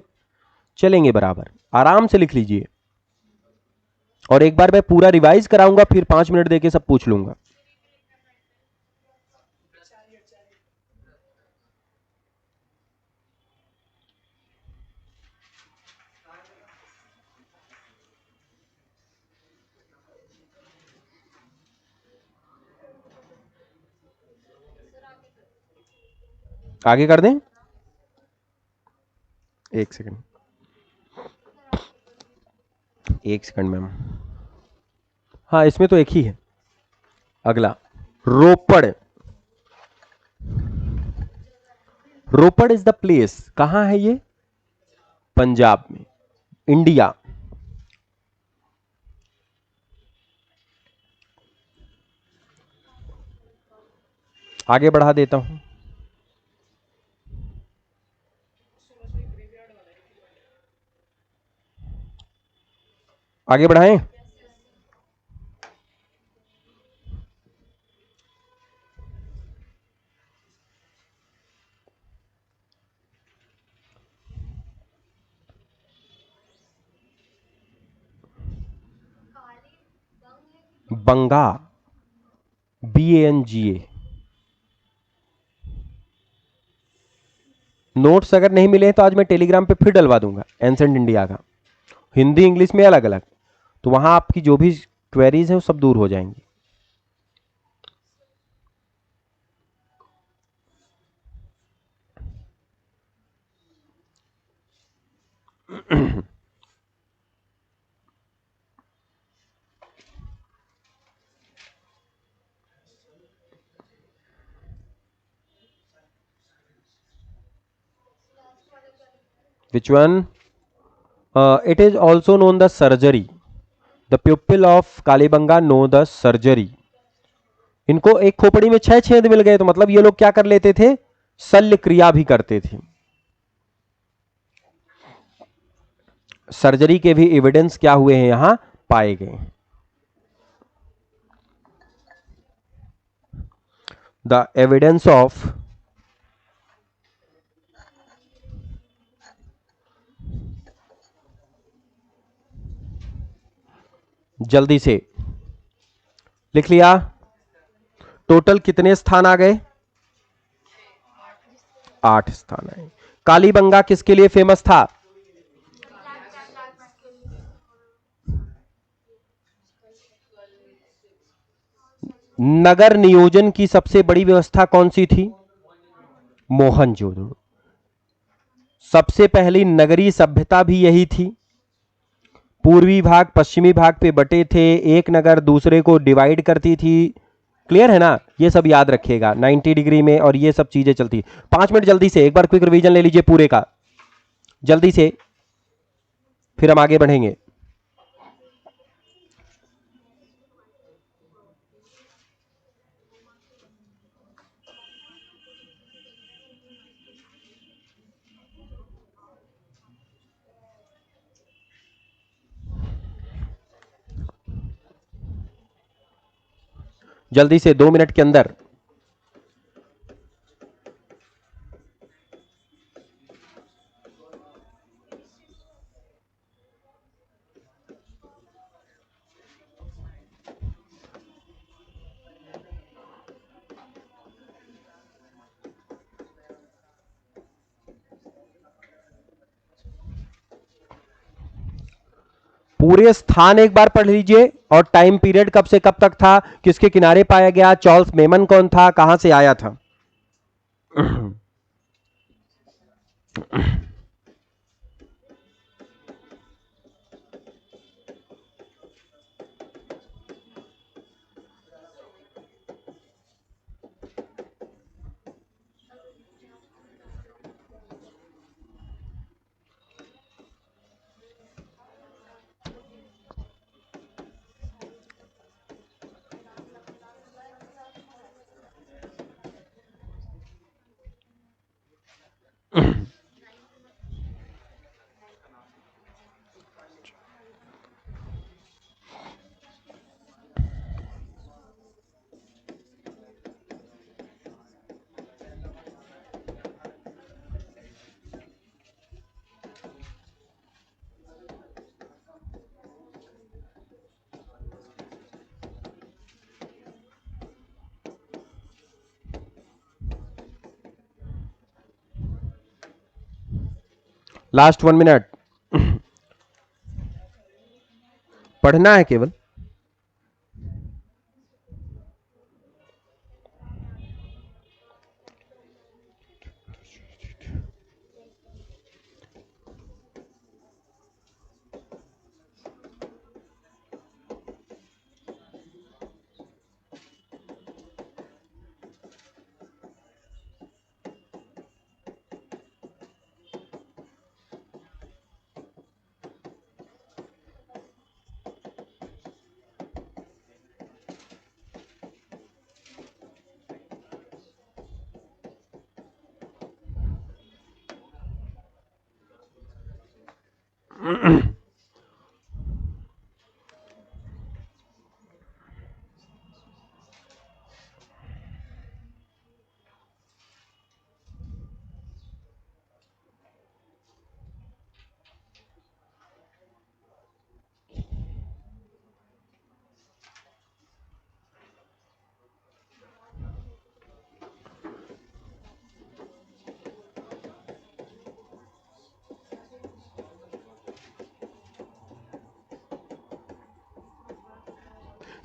चलेंगे बराबर। आराम से लिख लीजिए, और एक बार मैं पूरा रिवाइज कराऊंगा, फिर 5 मिनट देके सब पूछ लूंगा। आगे कर दें? एक सेकंड, एक सेकंड मैम। हाँ, इसमें तो एक ही है। अगला, रोपड़। रोपड़ इज द प्लेस, कहां है ये? पंजाब में, इंडिया। आगे बढ़ा देता हूं, आगे बढ़ाएं। बंगा, BANGA। नोट्स अगर नहीं मिले तो आज मैं टेलीग्राम पे फिर डलवा दूंगा, एंसेंट इंडिया का, हिंदी इंग्लिश में अलग अलग। तो वहां आपकी जो भी क्वेरीज है वो सब दूर हो जाएंगी। Which one? It is also known the surgery. The pupil of Kalibangan know the surgery. इनको एक खोपड़ी में 6 छेद मिल गए, तो मतलब ये लोग क्या कर लेते थे? शल्य क्रिया भी करते थे। सर्जरी के भी एविडेंस क्या हुए हैं? यहां पाए गए। द एविडेंस ऑफ जल्दी से लिख लिया। टोटल कितने स्थान आ गए? 8 स्थान आए। कालीबंगा किसके लिए फेमस था? नगर नियोजन की सबसे बड़ी व्यवस्था कौन सी थी? मोहनजोदड़ो। सबसे पहली नगरीय सभ्यता भी यही थी। पूर्वी भाग पश्चिमी भाग पे बटे थे, एक नगर दूसरे को डिवाइड करती थी। क्लियर है ना? ये सब याद रखिएगा, 90 डिग्री में और ये सब चीजें चलती। 5 मिनट जल्दी से एक बार क्विक रिवीजन ले लीजिए पूरे का, जल्दी से, फिर हम आगे बढ़ेंगे। जल्दी से 2 मिनट के अंदर। पूरे स्थान एक बार पढ़ लीजिए और टाइम पीरियड कब से कब तक था, किसके किनारे पाया गया, चार्ल्स मेमन कौन था, कहां से आया था। लास्ट 1 मिनट पढ़ना है केवल।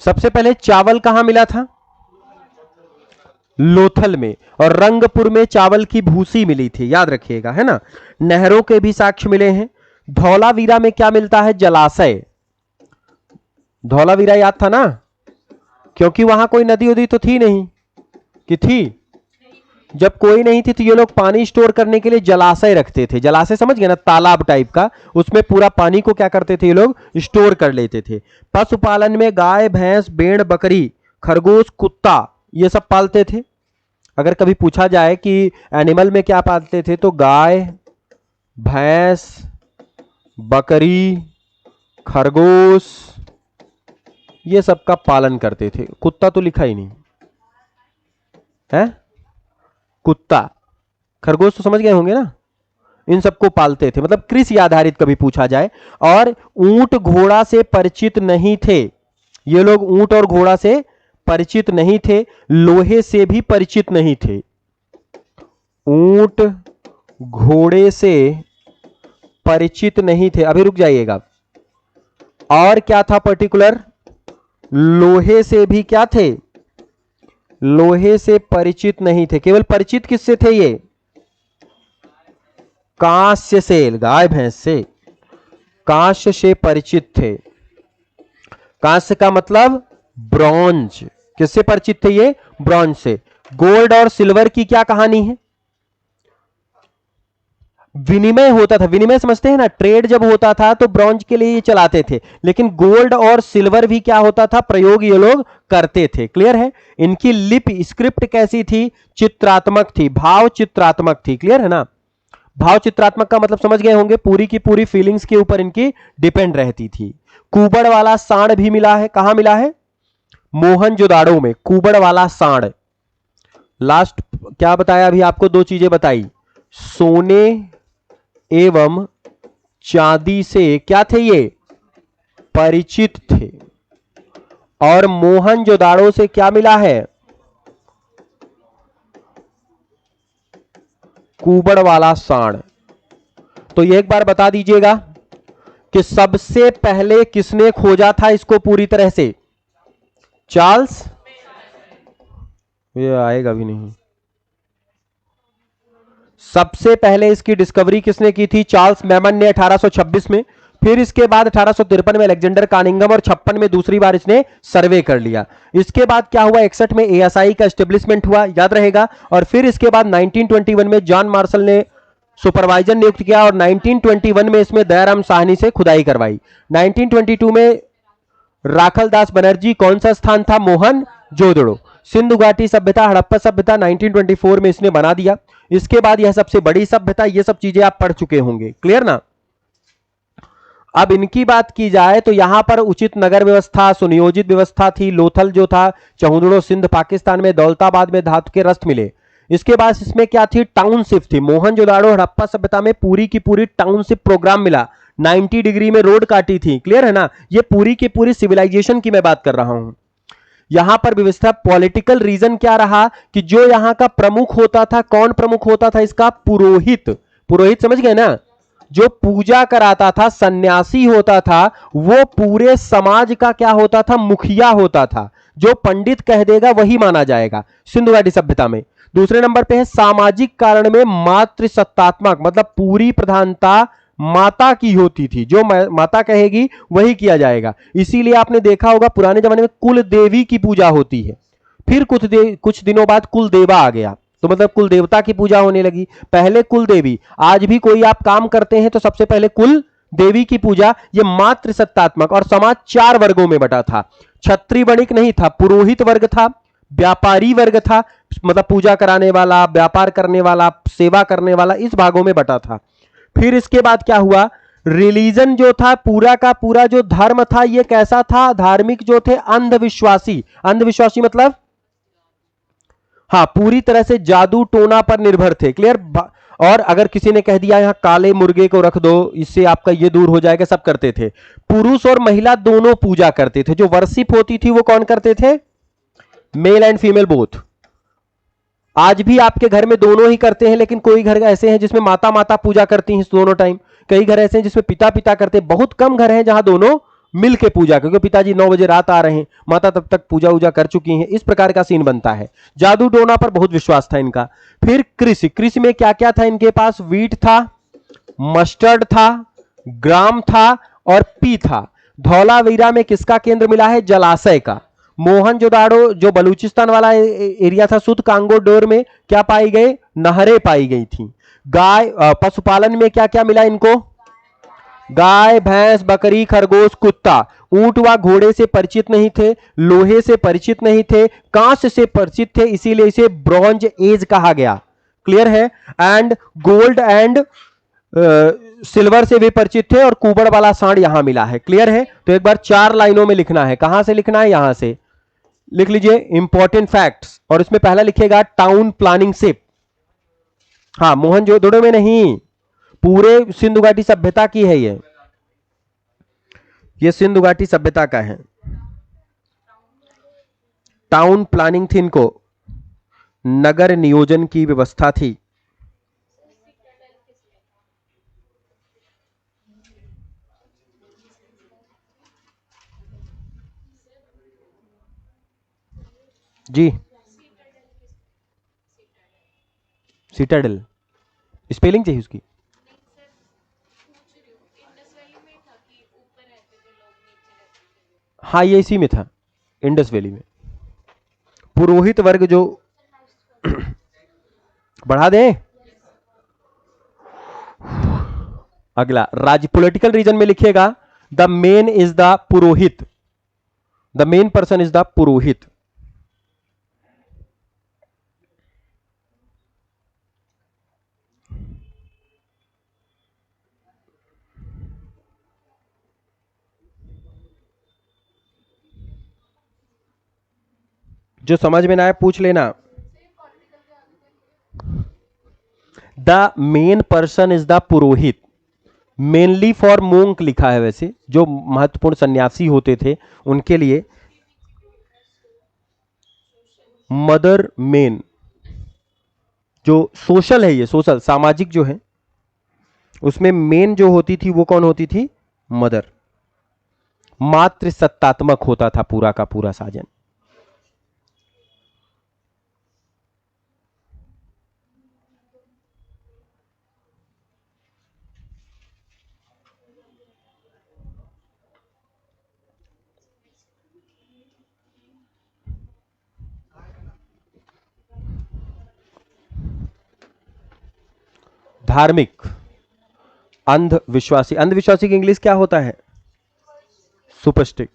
सबसे पहले चावल कहां मिला था, लोथल में, और रंगपुर में चावल की भूसी मिली थी, याद रखिएगा, है ना। नहरों के भी साक्ष्य मिले हैं। धौलावीरा में क्या मिलता है, जलाशय। धौलावीरा याद था ना, क्योंकि वहां कोई नदी उदी तो थी नहीं, कि थी। जब कोई नहीं थी तो ये लोग पानी स्टोर करने के लिए जलाशय रखते थे। जलाशय समझ गए ना, तालाब टाइप का, उसमें पूरा पानी को क्या करते थे ये लोग, स्टोर कर लेते थे। पशुपालन में गाय, भैंस, भेड़, बकरी, खरगोश, कुत्ता, ये सब पालते थे। अगर कभी पूछा जाए कि एनिमल में क्या पालते थे, तो गाय, भैंस, बकरी, खरगोश, ये सब का पालन करते थे। कुत्ता तो लिखा ही नहीं है, कुत्ता, खरगोश तो समझ गए होंगे ना, इन सबको पालते थे। मतलब कृषि आधारित कभी पूछा जाए। और ऊंट घोड़ा से परिचित नहीं थे ये लोग, ऊंट और घोड़ा से परिचित नहीं थे, लोहे से भी परिचित नहीं थे। ऊंट घोड़े से परिचित नहीं थे, अभी रुक जाइएगा। और क्या था पर्टिकुलर, लोहे से भी क्या थे, लोहे से परिचित नहीं थे। केवल परिचित किससे थे ये, कांस्य से, गाय भैंस से, कांस्य से परिचित थे। कांस्य का मतलब ब्रॉन्ज, किससे परिचित थे ये, ब्रॉन्ज से। गोल्ड और सिल्वर की क्या कहानी है, विनिमय होता था, विनिमय समझते हैं ना, ट्रेड जब होता था तो ब्रॉन्ज के लिए ये चलाते थे, लेकिन गोल्ड और सिल्वर भी क्या होता था, प्रयोग ये लोग करते थे। क्लियर है। इनकी लिप स्क्रिप्ट कैसी थी, चित्रात्मक थी, भाव चित्रात्मक थी। क्लियर है ना। भाव चित्रात्मक का मतलब समझ गए होंगे, पूरी की पूरी फीलिंग्स के ऊपर इनकी डिपेंड रहती थी। कुबड़ वाला सांड भी मिला है, कहां मिला है, मोहनजोदाड़ो में कुबड़ वाला सांड, लास्ट क्या बताया अभी आपको, दो चीजें बताई, सोने एवं चांदी से क्या थे ये, परिचित थे, और मोहनजोदाड़ो से क्या मिला है, कुबड़ वाला सांड। तो ये एक बार बता दीजिएगा कि सबसे पहले किसने खोजा था इसको पूरी तरह से, चार्ल्स, ये आएगा भी नहीं, सबसे पहले इसकी डिस्कवरी किसने की थी, चार्ल्स मेमन ने 1826 में। फिर इसके बाद 1853 में अलेक्जेंडर कानिंगम, और 56 में दूसरी बार इसने सर्वे कर लिया। इसके बाद क्या हुआ, 61 में एएसआई का एस्टेब्लिशमेंट हुआ, याद रहेगा। और फिर इसके बाद 1921 में जॉन मार्शल ने सुपरवाइजर नियुक्त किया, और 1921 में इसमें दयाराम साहनी से खुदाई करवाई। 1922 में राखल दास बनर्जी, कौन सा स्थान था, मोहन जोदड़ो। सिंधु घाटी सभ्यता, हड़प्पा सभ्यता 1924 में इसने बना दिया। इसके बाद यह सबसे बड़ी सभ्यता, ये सब चीजें आप पढ़ चुके होंगे, क्लियर ना। अब इनकी बात की जाए तो यहां पर उचित नगर व्यवस्था, सुनियोजित व्यवस्था थी। लोथल जो था चहुदड़ो सिंध पाकिस्तान में, दौलताबाद में धातु के रस्त मिले। इसके बाद इसमें क्या थी, टाउनशिप थी। मोहनजोदाड़ो हड़प्पा सभ्यता में पूरी की पूरी टाउनशिप प्रोग्राम मिला, 90 डिग्री में रोड काटी थी, क्लियर है ना। ये पूरी की पूरी सिविलाइजेशन की मैं बात कर रहा हूं। यहां पर व्यवस्था, पॉलिटिकल रीजन क्या रहा कि जो यहां का प्रमुख होता था, कौन प्रमुख होता था इसका, पुरोहित। पुरोहित समझ गए ना, जो पूजा कराता था, सन्यासी होता था, वो पूरे समाज का क्या होता था, मुखिया होता था। जो पंडित कह देगा वही माना जाएगा सिंधु घाटी सभ्यता में। दूसरे नंबर पे है सामाजिक कारण में मातृ सत्तात्मक, मतलब पूरी प्रधानता माता की होती थी, जो माता कहेगी वही किया जाएगा। इसीलिए आपने देखा होगा पुराने जमाने में कुल देवी की पूजा होती है। फिर कुछ दिनों बाद कुल देवा आ गया, तो मतलब कुल देवता की पूजा होने लगी। पहले कुल देवी, आज भी कोई आप काम करते हैं तो सबसे पहले कुल देवी की पूजा। ये मातृ सत्तात्मक, और समाज चार वर्गों में बटा था। क्षत्रिय वणिक नहीं था, पुरोहित वर्ग था, व्यापारी वर्ग था, मतलब पूजा कराने वाला, व्यापार करने वाला, सेवा करने वाला, इस भागों में बटा था। फिर इसके बाद क्या हुआ, रिलीजन जो था, पूरा का पूरा जो धर्म था, ये कैसा था, धार्मिक जो थे अंधविश्वासी। अंधविश्वासी मतलब हाँ, पूरी तरह से जादू टोना पर निर्भर थे, क्लियर। और अगर किसी ने कह दिया यहां काले मुर्गे को रख दो, इससे आपका ये दूर हो जाएगा, सब करते थे। पुरुष और महिला दोनों पूजा करते थे। जो वर्शिप होती थी वो कौन करते थे, मेल एंड फीमेल बोथ। आज भी आपके घर में दोनों ही करते हैं, लेकिन कोई घर ऐसे हैं जिसमें माता माता पूजा करती हैं दोनों टाइम, कई घर ऐसे हैं जिसमें पिता पिता करते हैं। बहुत कम घर हैं जहां दोनों मिल के पूजा, क्योंकि पिताजी 9 बजे रात आ रहे हैं, माता तब तक पूजा वूजा कर चुकी हैं, इस प्रकार का सीन बनता है। जादू टोना पर बहुत विश्वास था इनका। फिर कृषि, कृषि में क्या क्या था इनके पास, वीट था, मस्टर्ड था, ग्राम था, और पी था। धौलावीरा में किसका केंद्र मिला है, जलाशय का। मोहनजोदाड़ो जो बलूचिस्तान वाला एरिया था, सुत कांगो डोर में क्या पाई गई, नहरें पाई गई थी। गाय, पशुपालन में क्या क्या मिला इनको, गाय, भैंस, बकरी, खरगोश, कुत्ता। ऊंट व घोड़े से परिचित नहीं थे, लोहे से परिचित नहीं थे, कांस्य से परिचित थे, इसीलिए इसे ब्रॉन्ज एज कहा गया, क्लियर है। एंड गोल्ड एंड सिल्वर से भी परिचित थे, और कुबड़ वाला सांड यहां मिला है, क्लियर है। तो एक बार 4 लाइनों में लिखना है, कहां से लिखना है, यहां से लिख लीजिए इंपॉर्टेंट फैक्ट्स। और इसमें पहला लिखेगा टाउन प्लानिंग शिप। हाँ, मोहनजोदड़ो में नहीं, पूरे सिंधु घाटी सभ्यता की है ये सिंधु घाटी सभ्यता का है। टाउन प्लानिंग थी इनको, नगर नियोजन की व्यवस्था थी। जी, सिटाडेल, स्पेलिंग चाहिए उसकी। हाँ, ये इसी में था, इंडस वैली में। पुरोहित वर्ग जो बढ़ा दें, अगला राज्य, पॉलिटिकल रीजन में लिखिएगा the main is the purohit, the main person is the purohit. जो समझ में ना आए पूछ लेना। The main person is the purohit. Mainly for monk लिखा है, वैसे जो महत्वपूर्ण सन्यासी होते थे उनके लिए। मदर मेन, जो सोशल है, ये सोशल सामाजिक जो है, उसमें मेन जो होती थी वो कौन होती थी? मदर। मातृ सत्तात्मक होता था पूरा का पूरा साजन। धार्मिक, अंधविश्वासी। अंधविश्वासी की इंग्लिश क्या होता है? सुपरस्टिक।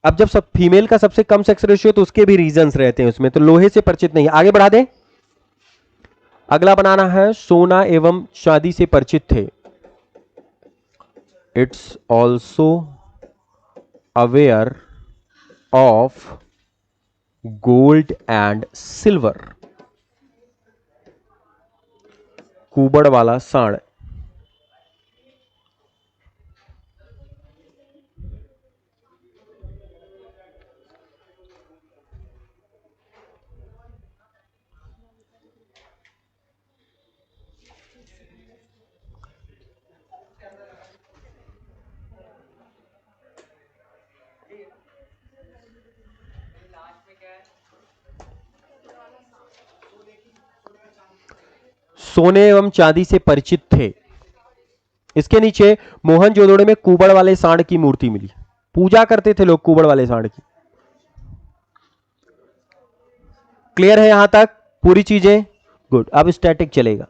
अब जब सब फीमेल का सबसे कम सेक्स रेशियो तो उसके भी रीजंस रहते हैं उसमें, तो लोहे से परिचित नहीं है। आगे बढ़ा दें। अगला बनाना है सोना एवं चांदी से परिचित थे। It's also aware of gold and silver. कुबड़ वाला सांड। सोने एवं चांदी से परिचित थे। इसके नीचे मोहनजोदड़ो में कुबड़ वाले सांड की मूर्ति मिली। पूजा करते थे लोग कुबड़ वाले सांड की। क्लियर है यहां तक पूरी चीजें? गुड। अब स्टैटिक चलेगा।